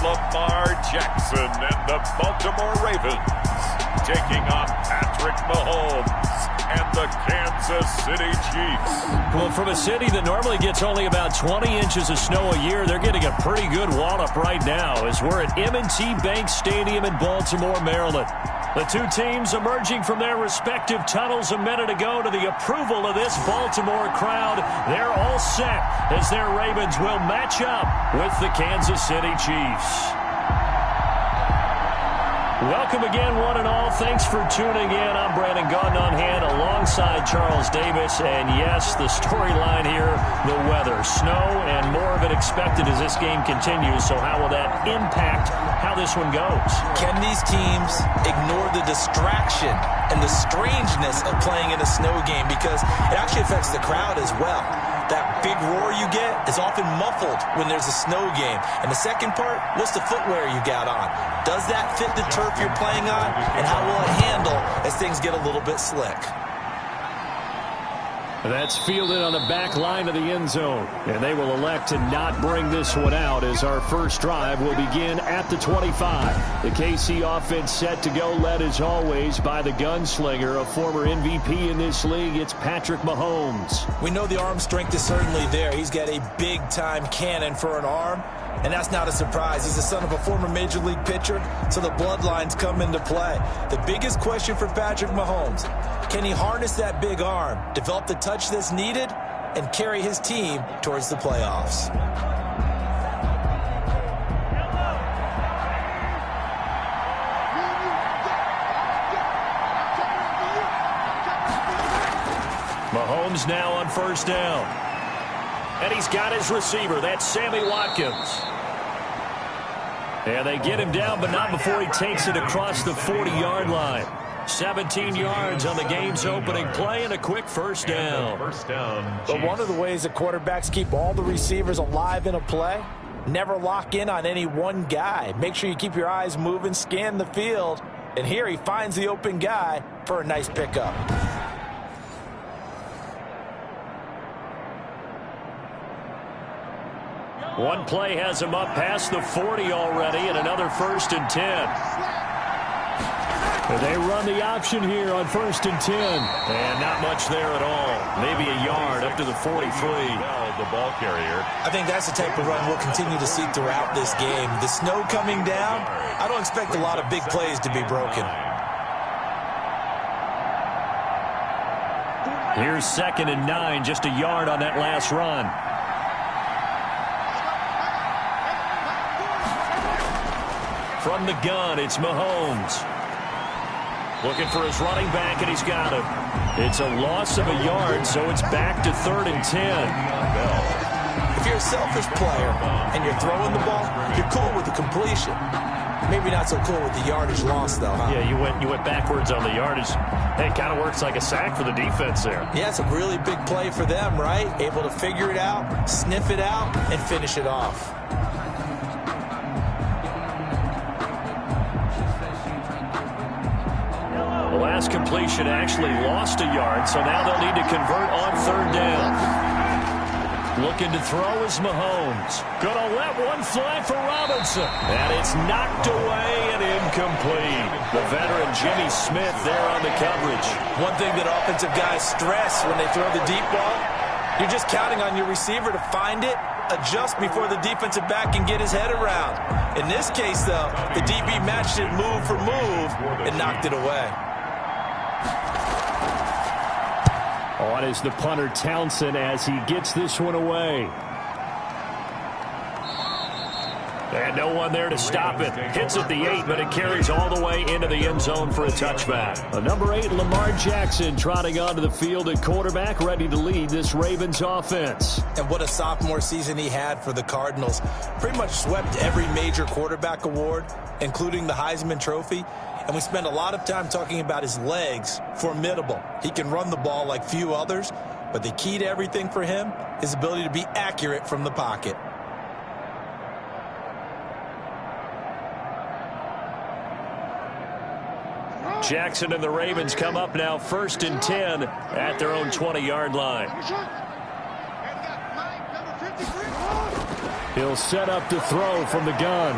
Speaker 3: Lamar Jackson and the Baltimore Ravens taking on Patrick Mahomes and the Kansas City Chiefs.
Speaker 1: Well, from a city that normally gets only about 20 inches of snow a year, they're getting a pretty good wallop right now as we're at M&T Bank Stadium in Baltimore, Maryland.
Speaker 2: The two teams emerging from their respective tunnels a minute ago to the approval of this Baltimore crowd. They're all set as their Ravens will match up with the Kansas City Chiefs. Welcome again, one and all. Thanks for tuning in. I'm Brandon Gaudin on hand alongside Charles Davis. And yes, the storyline here, the weather. Snow and more of it expected as this game continues. So how will that impact how this one goes?
Speaker 4: Can these teams ignore the distraction and the strangeness of playing in a snow game? Because it actually affects the crowd as well. That big roar you get is often muffled when there's a snow game. And the second part, what's the footwear you got on? Does that fit the turf you're playing on? And how will it handle as things get a little bit slick?
Speaker 2: That's fielded on the back line of the end zone. And they will elect to not bring this one out as our first drive will begin at the 25. The KC offense set to go, led as always by the gunslinger, a former MVP in this league. It's Patrick Mahomes.
Speaker 4: We know the arm strength is certainly there. He's got a big-time cannon for an arm. And that's not a surprise. He's the son of a former Major League pitcher, so the bloodlines come into play. The biggest question for Patrick Mahomes, can he harness that big arm, develop the touch that's needed, and carry his team towards the playoffs?
Speaker 2: Mahomes now on first down. And he's got his receiver. That's Sammy Watkins. And they get him down, but not before he takes it across the 40-yard line. 17 yards on the game's opening play and a quick first down.
Speaker 4: But one of the ways that quarterbacks keep all the receivers alive in a play, never lock in on any one guy. Make sure you keep your eyes moving, scan the field. And here he finds the open guy for a nice pickup.
Speaker 2: One play has him up past the 40 already, and another 1st and 10. They run the option here on 1st and 10. And not much there at all. Maybe a yard up to the 43.
Speaker 3: The ball carrier.
Speaker 4: I think that's the type of run we'll continue to see throughout this game. The snow coming down, I don't expect a lot of big plays to be broken.
Speaker 2: Here's 2nd and 9, just a yard on that last run. From the gun, it's Mahomes. Looking for his running back, and he's got him. It's a loss of a yard, so it's back to 3rd and 10.
Speaker 4: If you're a selfish player and you're throwing the ball, you're cool with the completion. Maybe not so cool with the yardage loss, though, huh?
Speaker 2: Yeah, you went backwards on the yardage. Hey, it kind of works like a sack for the defense there.
Speaker 4: Yeah, it's a really big play for them, right? Able to figure it out, sniff it out, and finish it off.
Speaker 2: The last completion actually lost a yard, so now they'll need to convert on 3rd down. Looking to throw is Mahomes. Gonna let one fly for Robinson. And it's knocked away and incomplete. The veteran Jimmy Smith there on the coverage.
Speaker 4: One thing that offensive guys stress when they throw the deep ball, you're just counting on your receiver to find it, adjust before the defensive back can get his head around. In this case, though, the DB matched it move for move and knocked it away.
Speaker 2: On is the punter Townsend as he gets this one away. And no one there to stop it. Hits at the 8, but it carries all the way into the end zone for a touchback. Number 8, Lamar Jackson, trotting onto the field at quarterback, ready to lead this Ravens offense.
Speaker 4: And what a sophomore season he had for the Cardinals. Pretty much swept every major quarterback award, including the Heisman Trophy. And we spend a lot of time talking about his legs. Formidable. He can run the ball like few others, but the key to everything for him is his ability to be accurate from the pocket.
Speaker 2: Jackson and the Ravens come up now 1st and 10 at their own 20-yard line. He'll set up to throw from the gun.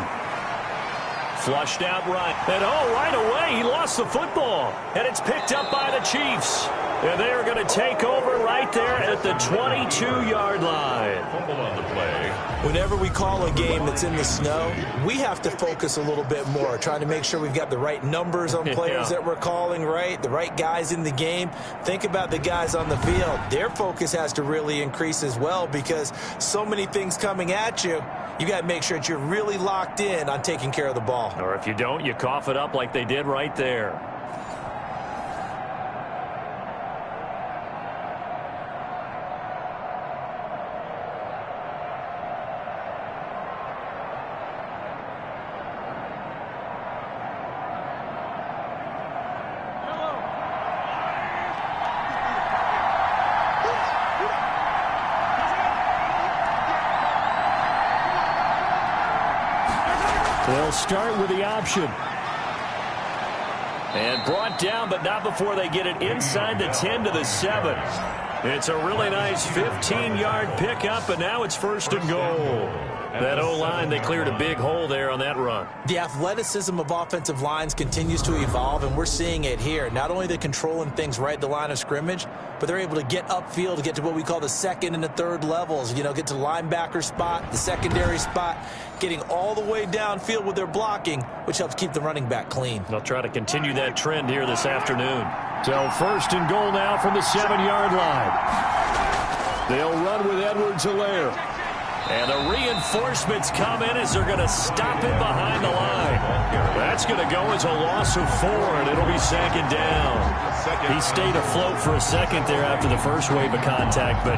Speaker 1: Flushed out right. And right away, he lost the football. And it's picked up by the Chiefs. And they are going to take over right there at the 22-yard line.
Speaker 3: Fumble on the play.
Speaker 4: Whenever we call a game that's in the snow, we have to focus a little bit more, trying to make sure we've got the right numbers on players that we're calling, right? The right guys in the game. Think about the guys on the field. Their focus has to really increase as well because so many things coming at you. You got to make sure that you're really locked in on taking care of the ball.
Speaker 1: Or if you don't, you cough it up like they did right there. They'll start with the option. And brought down, but not before they get it inside the 10 to the 7. It's a really nice 15-yard pickup, and now it's 1st and goal. That O-line, they cleared a big hole there on that run.
Speaker 4: The athleticism of offensive lines continues to evolve, and we're seeing it here. Not only are they controlling things right at the line of scrimmage, but they're able to get upfield to get to what we call the second and the third levels. You know, get to the linebacker spot, the secondary spot, getting all the way downfield with their blocking, which helps keep the running back clean.
Speaker 1: They'll try to continue that trend here this afternoon. So 1st and goal now from the 7-yard line. They'll run with Edwards-Helaire. And the reinforcements come in as they're going to stop him behind the line. That's going to go as a loss of 4, and it'll be 2nd down. He stayed afloat for a second there after the first wave of contact, but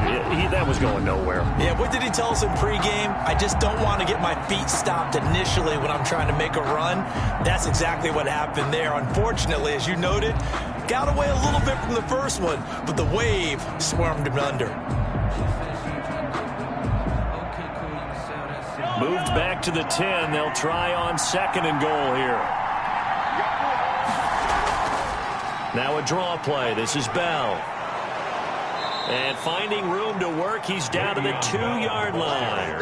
Speaker 1: that was going nowhere.
Speaker 4: Yeah, what did he tell us in pregame? I just don't want to get my feet stopped initially when I'm trying to make a run. That's exactly what happened there. Unfortunately, as you noted, got away a little bit from the first one, but the wave swarmed him under.
Speaker 1: Moved back to the 10. They'll try on 2nd and goal here. Now a draw play. This is Bell. And finding room to work, he's down to the 2-yard line.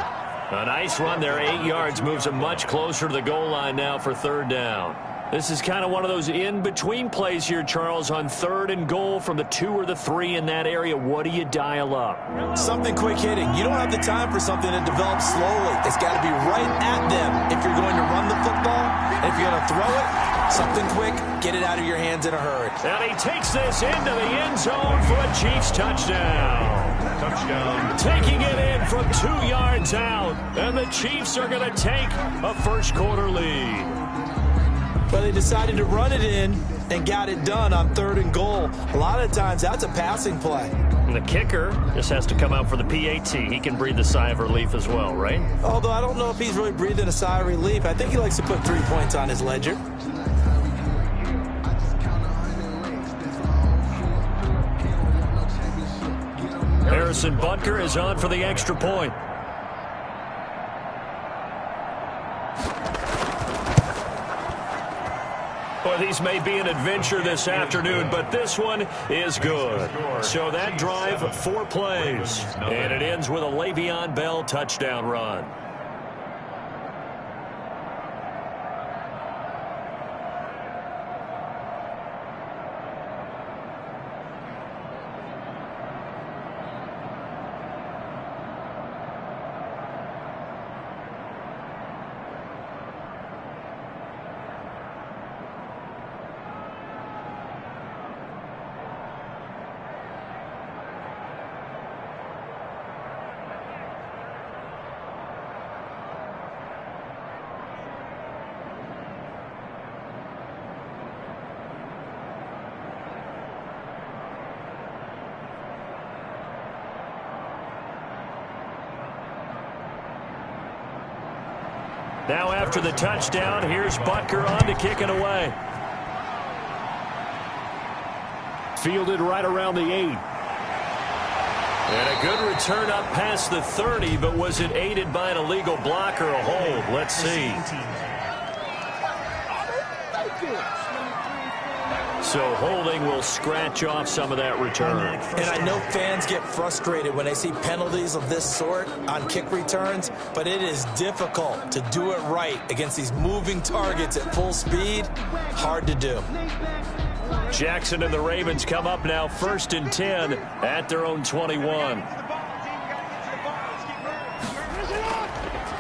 Speaker 1: A nice run there, 8 yards. Moves him much closer to the goal line now for 3rd down. This is kind of one of those in-between plays here, Charles, on 3rd and goal from the 2 or the 3 in that area. What do you dial up?
Speaker 4: Something quick hitting. You don't have the time for something that develops slowly. It's got to be right at them if you're going to run the football. And if you're going to throw it, something quick, get it out of your hands in a hurry.
Speaker 1: And he takes this into the end zone for a Chiefs touchdown.
Speaker 3: Touchdown.
Speaker 1: Taking it in from 2 yards out. And the Chiefs are going to take a first-quarter lead.
Speaker 4: But they decided to run it in and got it done on 3rd and goal. A lot of times, that's a passing play.
Speaker 1: And the kicker just has to come out for the PAT. He can breathe a sigh of relief as well, right?
Speaker 4: Although I don't know if he's really breathing a sigh of relief. I think he likes to put 3 points on his ledger.
Speaker 1: Harrison Butker is on for the extra point. Well, these may be an adventure this afternoon, but this one is good. So that drive, 4 plays, and it ends with a Le'Veon Bell touchdown run. Now after the touchdown, here's Butker on to kick it away. Fielded right around the 8. And a good return up past the 30, but was it aided by an illegal block or a hold? Let's see. So holding will scratch off some of that return.
Speaker 4: And I know fans get frustrated when they see penalties of this sort on kick returns, but it is difficult to do it right against these moving targets at full speed. Hard to do.
Speaker 1: Jackson and the Ravens come up now 1st and 10 at their own 21.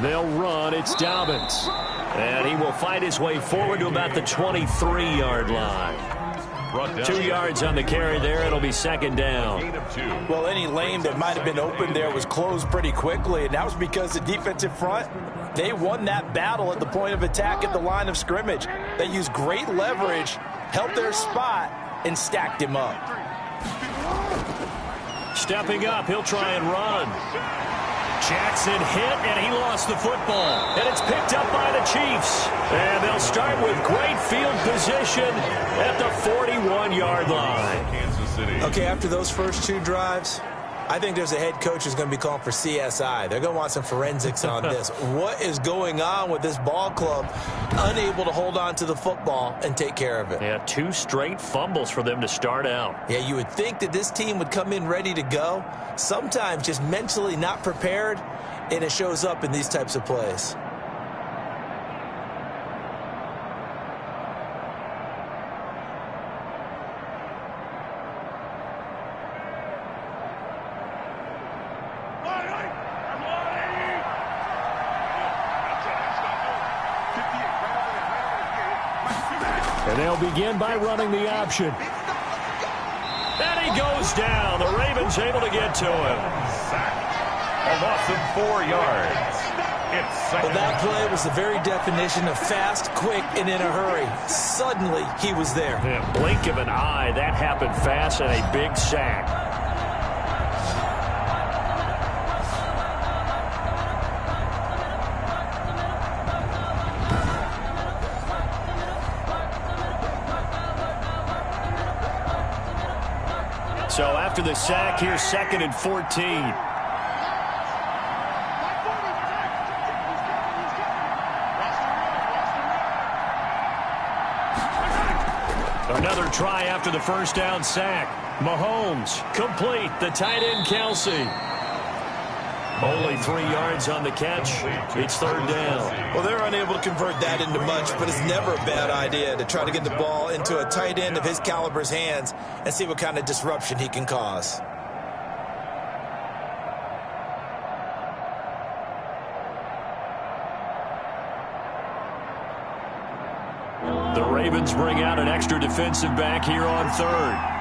Speaker 1: They'll run. It's Dobbins. And he will fight his way forward to about the 23-yard line. 2 yards on the carry there. It'll be 2nd down.
Speaker 4: Well, any lane that might have been open there was closed pretty quickly, and that was because the defensive front, they won that battle at the point of attack at the line of scrimmage. They used great leverage, held their spot, and stacked him up.
Speaker 1: Stepping up, he'll try and run. Jackson hit, and he lost the football. And it's picked up by the Chiefs. And they'll start with great field position at the 41-yard line.
Speaker 3: Kansas City.
Speaker 4: Okay, after those first 2 drives, I think there's a head coach who's going to be calling for CSI. They're going to want some forensics on this. What is going on with this ball club, unable to hold on to the football and take care of it?
Speaker 1: Yeah, 2 straight fumbles for them to start out.
Speaker 4: Yeah, you would think that this team would come in ready to go. Sometimes just mentally not prepared, and it shows up in these types of plays.
Speaker 1: And they'll begin by running the option. And he goes down. The Ravens able to get to him.
Speaker 3: A loss of 4 yards. It's
Speaker 4: Well,
Speaker 3: 2nd.
Speaker 4: that play was the very definition of fast, quick, and in a hurry. Suddenly, he was there.
Speaker 1: Yeah, blink of an eye. That happened fast and a big sack. So after the sack, here's 2nd and 14. Another try after the first down sack. Mahomes complete. The tight end Kelsey. Only 3 yards on the catch. It's 3rd down.
Speaker 4: Well, they're unable to convert that into much, but it's never a bad idea to try to get the ball into a tight end of his caliber's hands and see what kind of disruption he can cause.
Speaker 1: The Ravens bring out an extra defensive back here on 3rd.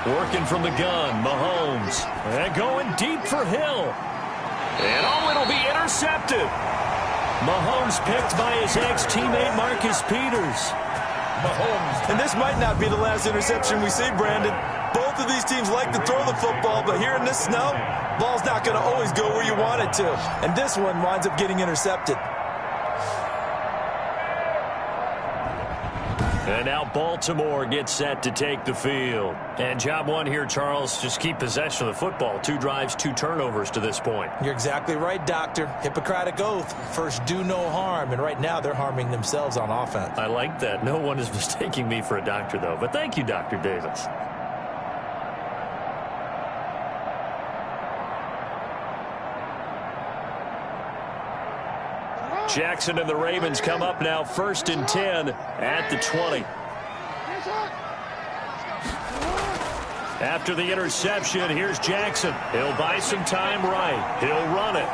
Speaker 1: Working from the gun, Mahomes. And going deep for Hill. And it'll be intercepted. Mahomes picked by his ex-teammate Marcus Peters.
Speaker 4: Mahomes. And this might not be the last interception we see, Brandon. Both of these teams like to throw the football, but here in this snow, ball's not going to always go where you want it to. And this one winds up getting intercepted.
Speaker 1: And now Baltimore gets set to take the field. And job one here, Charles, just keep possession of the football. 2 drives, 2 turnovers to this point.
Speaker 4: You're exactly right, Doctor. Hippocratic oath. First, do no harm. And right now, they're harming themselves on offense.
Speaker 1: I like that. No one is mistaking me for a doctor, though. But thank you, Dr. Davis. Jackson and the Ravens come up now 1st and 10 at the 20. After the interception, here's Jackson. He'll buy some time right. He'll run it.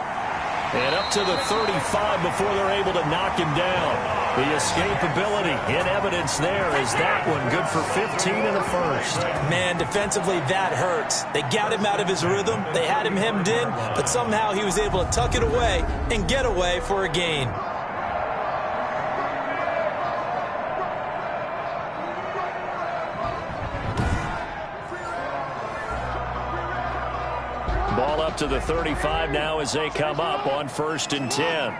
Speaker 1: And up to the 35 before they're able to knock him down. The escapability in evidence there is that one good for 15 in the first.
Speaker 4: Man, defensively, that hurts. They got him out of his rhythm. They had him hemmed in, but somehow he was able to tuck it away and get away for a gain.
Speaker 1: Ball up to the 35 now as they come up on 1st and 10.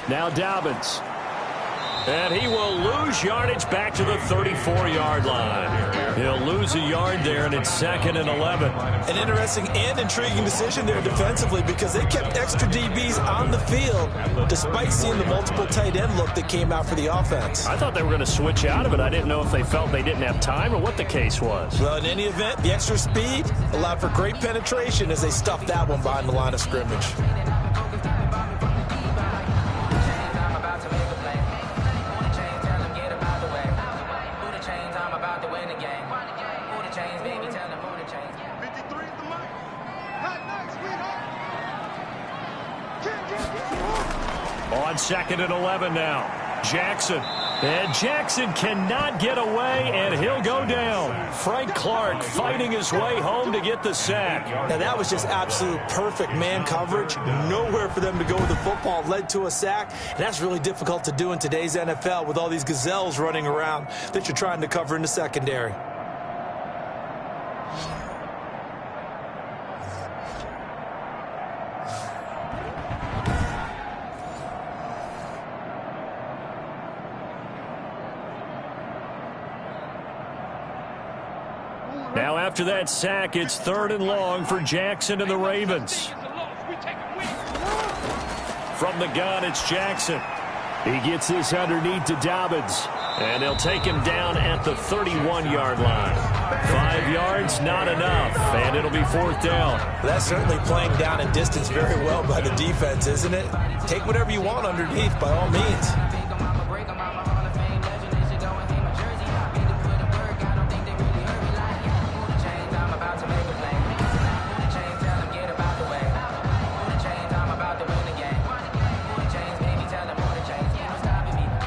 Speaker 1: Now Dobbins. And he will lose yardage back to the 34-yard line. He'll lose a yard there, and it's 2nd and 11.
Speaker 4: An interesting and intriguing decision there defensively because they kept extra DBs on the field despite seeing the multiple tight end look that came out for the offense.
Speaker 1: I thought they were going to switch out of it. I didn't know if they felt they didn't have time or what the case was.
Speaker 4: Well, in any event, the extra speed allowed for great penetration as they stuffed that one behind the line of scrimmage.
Speaker 1: On 2nd and 11 now. Jackson. And Jackson cannot get away, and he'll go down. Frank Clark fighting his way home to get the sack.
Speaker 4: Now, that was just absolute perfect man coverage. Nowhere for them to go with the football. Led to a sack, and that's really difficult to do in today's NFL with all these gazelles running around that you're trying to cover in the secondary.
Speaker 1: Now after that sack, it's 3rd and long for Jackson and the Ravens. From the gun, it's Jackson. He gets this underneath to Dobbins, and they'll take him down at the 31-yard line. 5 yards, not enough, and it'll be 4th down.
Speaker 4: That's certainly playing down and distance very well by the defense, isn't it? Take whatever you want underneath by all means.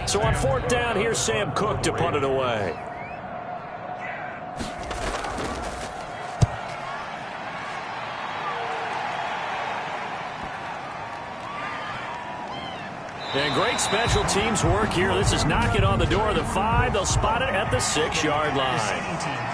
Speaker 1: So on 4th down, here's Sam Cook to punt it away. And great special teams work here. This is knocking on the door of the 5. They'll spot it at the 6-yard line.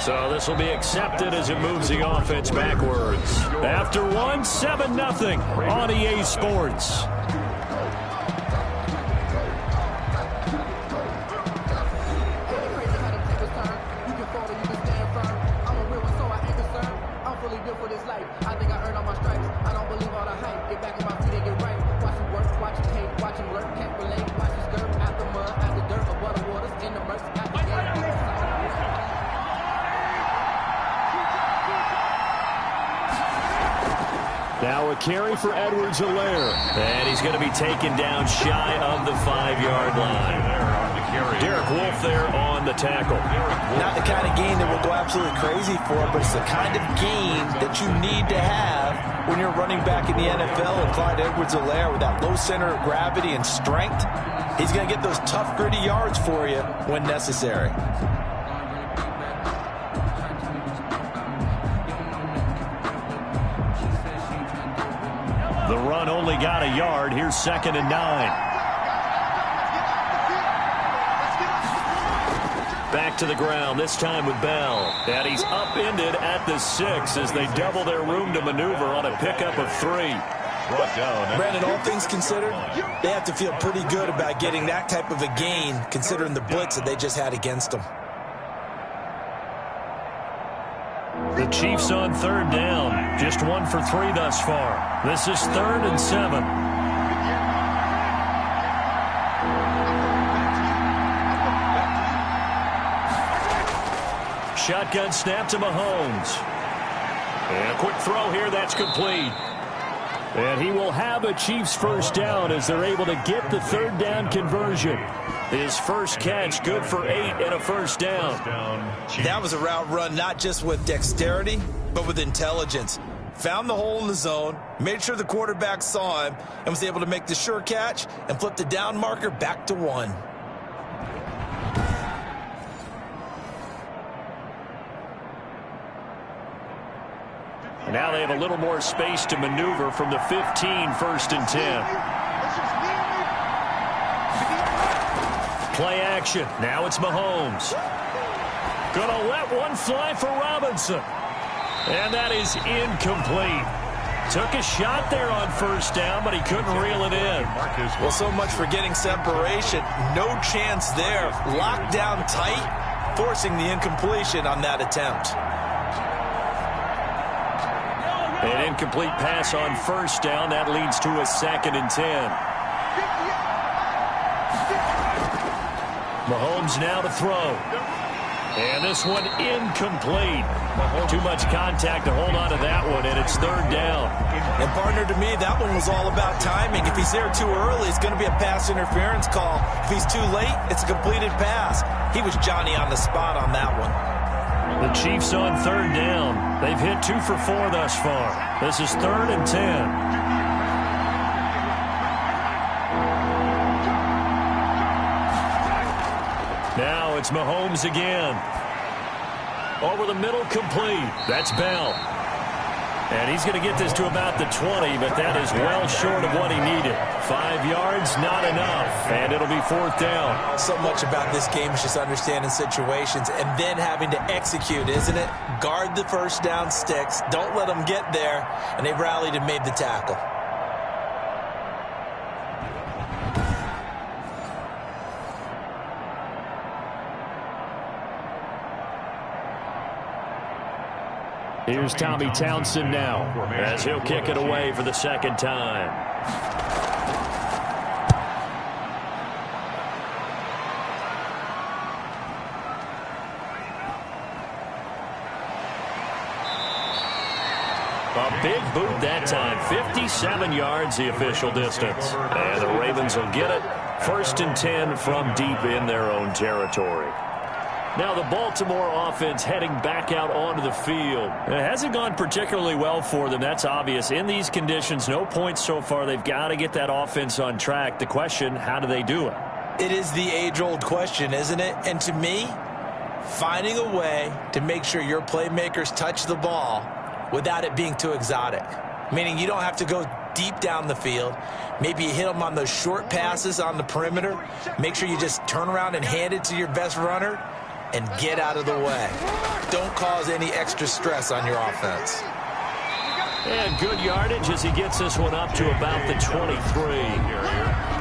Speaker 1: So this will be accepted as it moves the offense backwards. After 1, 7-0 on EA Sports. Now a carry for Edwards-Helaire. And he's going to be taken down shy of the 5-yard line. Derek Wolfe there on the tackle.
Speaker 4: Not the kind of gain that will go absolutely crazy for, but it's the kind of gain that you need to have when you're running back in the NFL. And Clyde Edwards-Helaire, with that low center of gravity and strength, he's going to get those tough, gritty yards for you when necessary.
Speaker 1: The run only got a yard. Here's 2nd and 9. Back to the ground, this time with Bell. And he's upended at the 6 as they double their room to maneuver on a pickup of 3.
Speaker 3: Brought down.
Speaker 4: Brandon, all things considered, they have to feel pretty good about getting that type of a gain, considering the blitz that they just had against them.
Speaker 1: The Chiefs on 3rd down. Just 1 for 3 thus far. This is 3rd and 7. Shotgun snap to Mahomes. And a quick throw here. That's complete. And he will have a Chiefs first down as they're able to get the 3rd down conversion. His first catch, good for 8 and a first down.
Speaker 4: That was a route run not just with dexterity, but with intelligence. Found the hole in the zone, made sure the quarterback saw him, and was able to make the sure catch and flip the down marker back to 1.
Speaker 1: Now they have a little more space to maneuver from the 15, 1st and 10. Play action. Now it's Mahomes. Gonna let one fly for Robinson. And that is incomplete. Took a shot there on first down, but he couldn't reel it in.
Speaker 4: Well, so much for getting separation. No chance there. Locked down tight, forcing the incompletion on that attempt.
Speaker 1: An incomplete pass on first down. That leads to a 2nd and 10. Mahomes now to throw. And this one incomplete. Too much contact to hold on to that one, and it's 3rd down.
Speaker 4: And, partner, to me, that one was all about timing. If he's there too early, it's going to be a pass interference call. If he's too late, it's a completed pass. He was Johnny on the spot on that one.
Speaker 1: The Chiefs on 3rd down. They've hit 2 for 4 thus far. This is 3rd and 10. Now it's Mahomes again. Over the middle, complete. That's Bell. And he's going to get this to about the 20, but that is well short of what he needed. 5 yards, not enough. And it'll be 4th down.
Speaker 4: So much about this game is just understanding situations and then having to execute, isn't it? Guard the first down sticks. Don't let them get there. And they rallied and made the tackle.
Speaker 1: Here's Tommy Townsend now, as he'll kick it away for the 2nd time. A big boot that time, 57 yards the official distance. And the Ravens will get it. 1st and 10 from deep in their own territory. Now the Baltimore offense heading back out onto the field. It hasn't gone particularly well for them. That's obvious. In these conditions, no points so far. They've got to get that offense on track. The question, how do they do it?
Speaker 4: It is the age-old question, isn't it? And to me, finding a way to make sure your playmakers touch the ball without it being too exotic. Meaning you don't have to go deep down the field. Maybe you hit them on those short passes on the perimeter. Make sure you just turn around and hand it to your best runner and get out of the way. Don't cause any extra stress on your offense.
Speaker 1: And good yardage as he gets this one up to about the 23.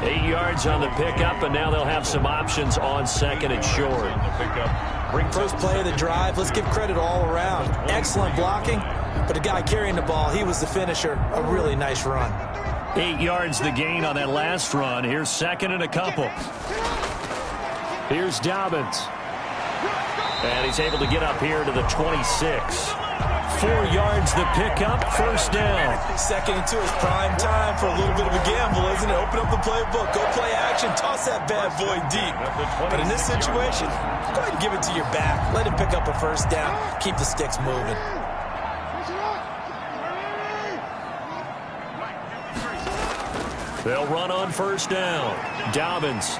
Speaker 1: 8 yards on the pickup, and now they'll have some options on 2nd and short.
Speaker 4: First play of the drive, let's give credit all around. Excellent blocking, but the guy carrying the ball, he was the finisher. A really nice run.
Speaker 1: 8 yards the gain on that last run. Here's 2nd and a couple. Here's Dobbins. And he's able to get up here to the 26. 4 yards the pickup, 1st down.
Speaker 4: 2nd and 2 is prime time for a little bit of a gamble, isn't it? Open up the playbook, go play action, toss that bad boy deep. But in this situation, go ahead and give it to your back. Let him pick up a 1st down, keep the sticks moving.
Speaker 1: They'll run on 1st down. Dobbins.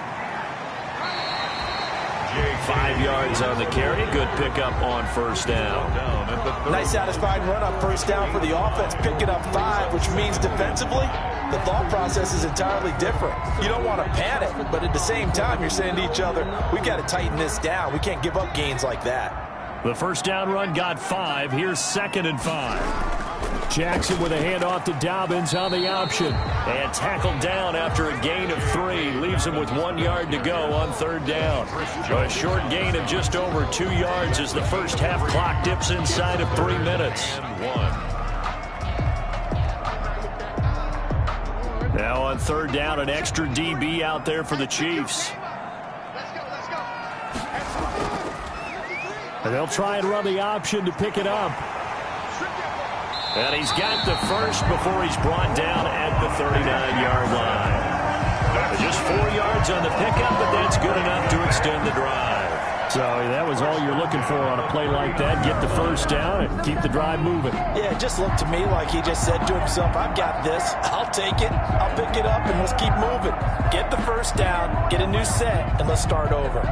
Speaker 1: 5 yards on the carry. Good pickup on 1st down.
Speaker 4: Nice satisfying run on 1st down for the offense. Picking up 5, which means defensively, the thought process is entirely different. You don't want to panic, but at the same time, you're saying to each other, we've got to tighten this down. We can't give up gains like that.
Speaker 1: The 1st down run got 5. Here's 2nd and 5. Jackson with a handoff to Dobbins on the option. And tackled down after a gain of 3. Leaves him with 1 yard to go on 3rd down. A short gain of just over 2 yards as the first half clock dips inside of 3 minutes. Now on 3rd down, an extra DB out there for the Chiefs. And they'll try and run the option to pick it up. And he's got the first before he's brought down at the 39-yard line. Just 4 yards on the pickup, but that's good enough to extend the drive. So that was all you're looking for on a play like that. Get the 1st down and keep the drive moving.
Speaker 4: Yeah, it just looked to me like he just said to himself, I've got this. I'll take it. I'll pick it up, and let's keep moving. Get the 1st down, get a new set, and let's start over.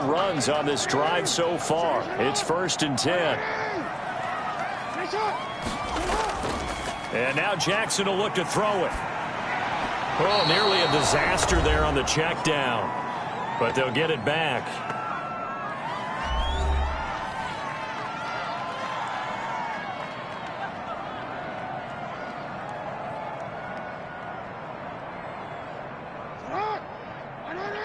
Speaker 1: Runs on this drive so far. It's 1st and 10. And now Jackson will look to throw it. Oh, nearly a disaster there on the check down. But they'll get it back.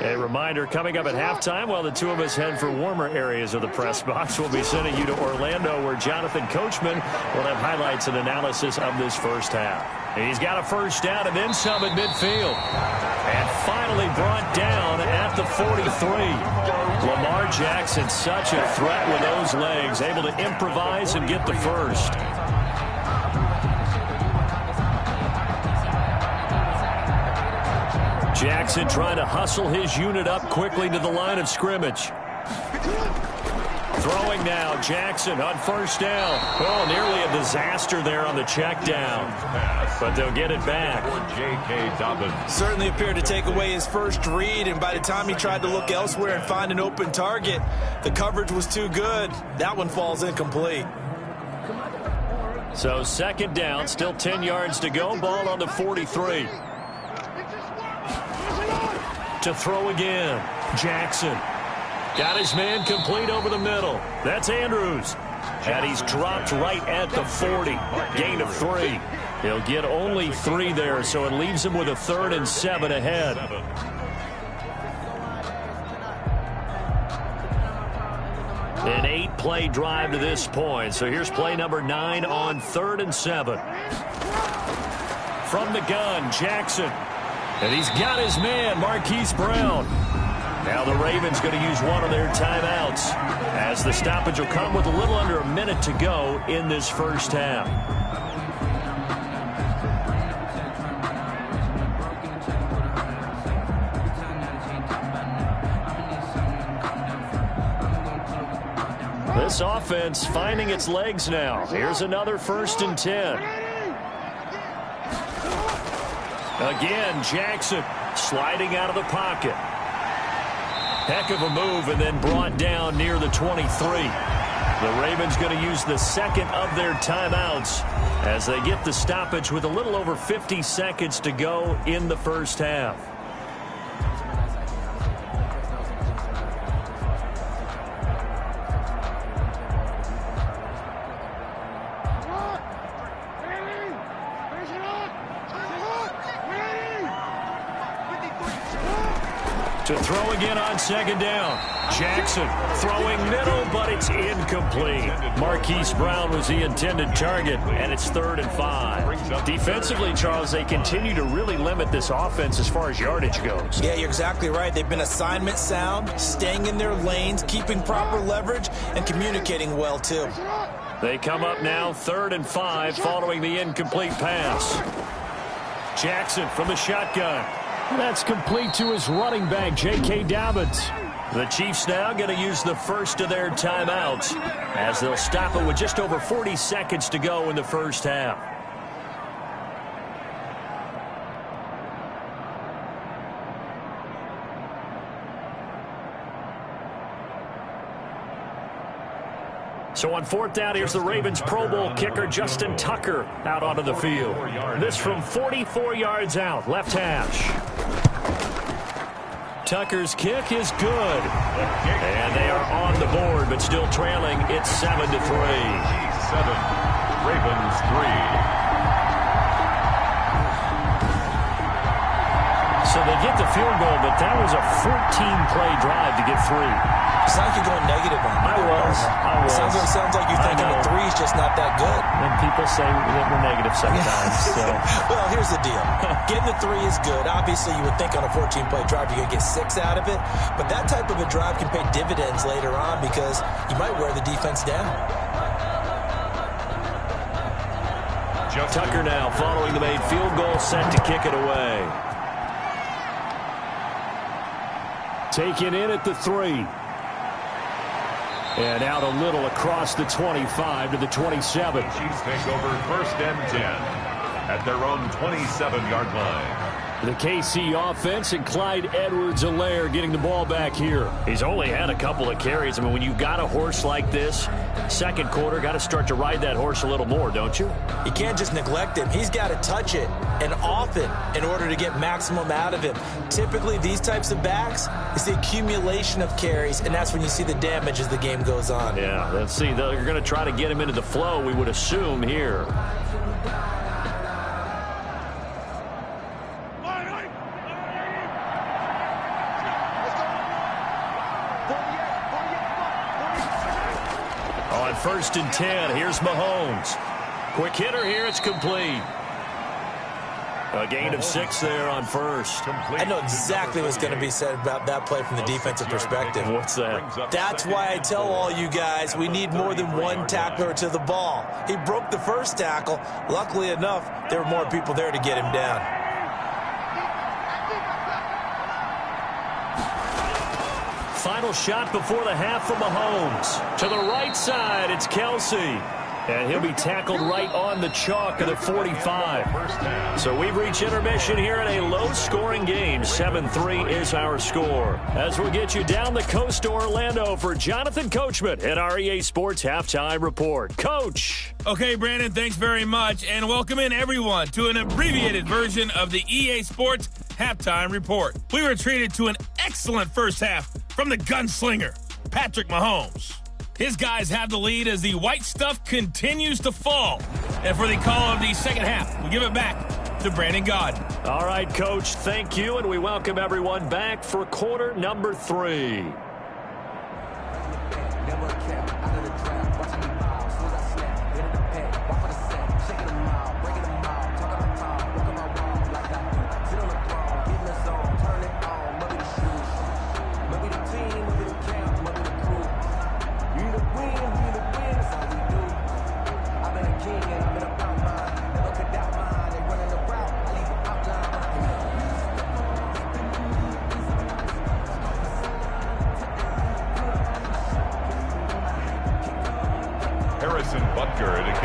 Speaker 1: A reminder, coming up at halftime, while the two of us head for warmer areas of the press box, we'll be sending you to Orlando, where Jonathan Coachman will have highlights and analysis of this first half. He's got a first down and then some at midfield. And finally brought down at the 43. Lamar Jackson, such a threat with those legs, able to improvise and get the first. Jackson trying to hustle his unit up quickly to the line of scrimmage. Throwing now, Jackson on first down. Oh, nearly a disaster there on the check down. But they'll get it back.
Speaker 4: Certainly appeared to take away his first read, and by the time he tried to look elsewhere and find an open target, the coverage was too good. That one falls incomplete.
Speaker 1: So second down, still 10 yards to go. Ball on the 43. To throw again. Jackson. Got his man complete over the middle. That's Andrews. And he's dropped right at the 40. Gain of 3. He'll get only 3 there, so it leaves him with a 3rd and 7 ahead. An 8-play drive to this point. So here's play number 9 on 3rd and 7. From the gun, Jackson. And he's got his man, Marquise Brown. Now the Ravens going to use one of their timeouts, as the stoppage will come with a little under a minute to go in this first half. This offense finding its legs now. Here's another 1st and 10. Again, Jackson sliding out of the pocket. Heck of a move, and then brought down near the 23. The Ravens going to use the second of their timeouts as they get the stoppage with a little over 50 seconds to go in the first half. To throw again on second down. Jackson throwing middle, but it's incomplete. Marquise Brown was the intended target, and it's 3rd and 5. Defensively, Charles, they continue to really limit this offense as far as yardage goes.
Speaker 4: Yeah, you're exactly right. They've been assignment sound, staying in their lanes, keeping proper leverage, and communicating well, too.
Speaker 1: They come up now 3rd and 5 following the incomplete pass. Jackson from the shotgun. That's complete to his running back, J.K. Dobbins. The Chiefs now going to use the first of their timeouts as they'll stop it with just over 40 seconds to go in the first half. So on 4th down, here's the Ravens Pro Bowl kicker, Justin Tucker, out onto the field. This from 44 yards out, left hash. Tucker's kick is good. And they are on the board, but still trailing. It's 7-3.
Speaker 3: 7, Ravens 3.
Speaker 1: So they get the field goal, but that was a 14-play drive to get 3.
Speaker 4: It's like you're going negative on it.
Speaker 1: I was.
Speaker 4: Sounds like you're thinking the 3 is just not that good.
Speaker 1: And people say that we're negative sometimes. So.
Speaker 4: Well, here's the deal. Getting the 3 is good. Obviously, you would think on a 14-play drive you're going to get 6 out of it. But that type of a drive can pay dividends later on because you might wear the defense down.
Speaker 1: Tucker now following the made field goal, set to kick it away. Taken in at the 3. And out a little across the 25 to the 27.
Speaker 3: Chiefs take over 1st and 10 at their own 27-yard line.
Speaker 2: The KC offense and Clyde Edwards-Helaire getting the ball back here.
Speaker 1: He's only had a couple of carries. I mean, when you've got a horse like this, second quarter, got to start to ride that horse a little more, don't you?
Speaker 4: You can't just neglect him. He's got to touch it, and often, in order to get maximum out of him. Typically, these types of backs, it's the accumulation of carries, and that's when you see the damage as the game goes on.
Speaker 1: Yeah, let's see. They're going to try to get him into the flow, we would assume, here. On 1st and 10, here's Mahomes. Quick hitter here, it's complete. A gain of 6 there on first.
Speaker 4: I know exactly what's going to be said about that play from the defensive perspective.
Speaker 1: What's that?
Speaker 4: That's why I tell all you guys we need more than one tackler to the ball. He broke the first tackle. Luckily enough, there were more people there to get him down.
Speaker 1: Final shot before the half from Mahomes. To the right side, it's Kelsey. And he'll be tackled right on the chalk of the 45. So we've reached intermission here in a low-scoring game. 7-3 is our score. As we'll get you down the coast to Orlando for Jonathan Coachman at our EA Sports Halftime Report. Coach.
Speaker 6: Okay, Brandon, thanks very much. And welcome in, everyone, to an abbreviated version of the EA Sports Halftime Report. We were treated to an excellent first half from the gunslinger, Patrick Mahomes. His guys have the lead as the white stuff continues to fall. And for the call of the second half, we give it back to Brandon Gaudin.
Speaker 1: All right, Coach, thank you, and we welcome everyone back for quarter number 3.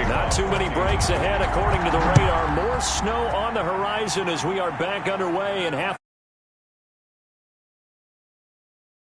Speaker 1: Not too many breaks ahead according to the radar. More snow on the horizon as we are back underway in half.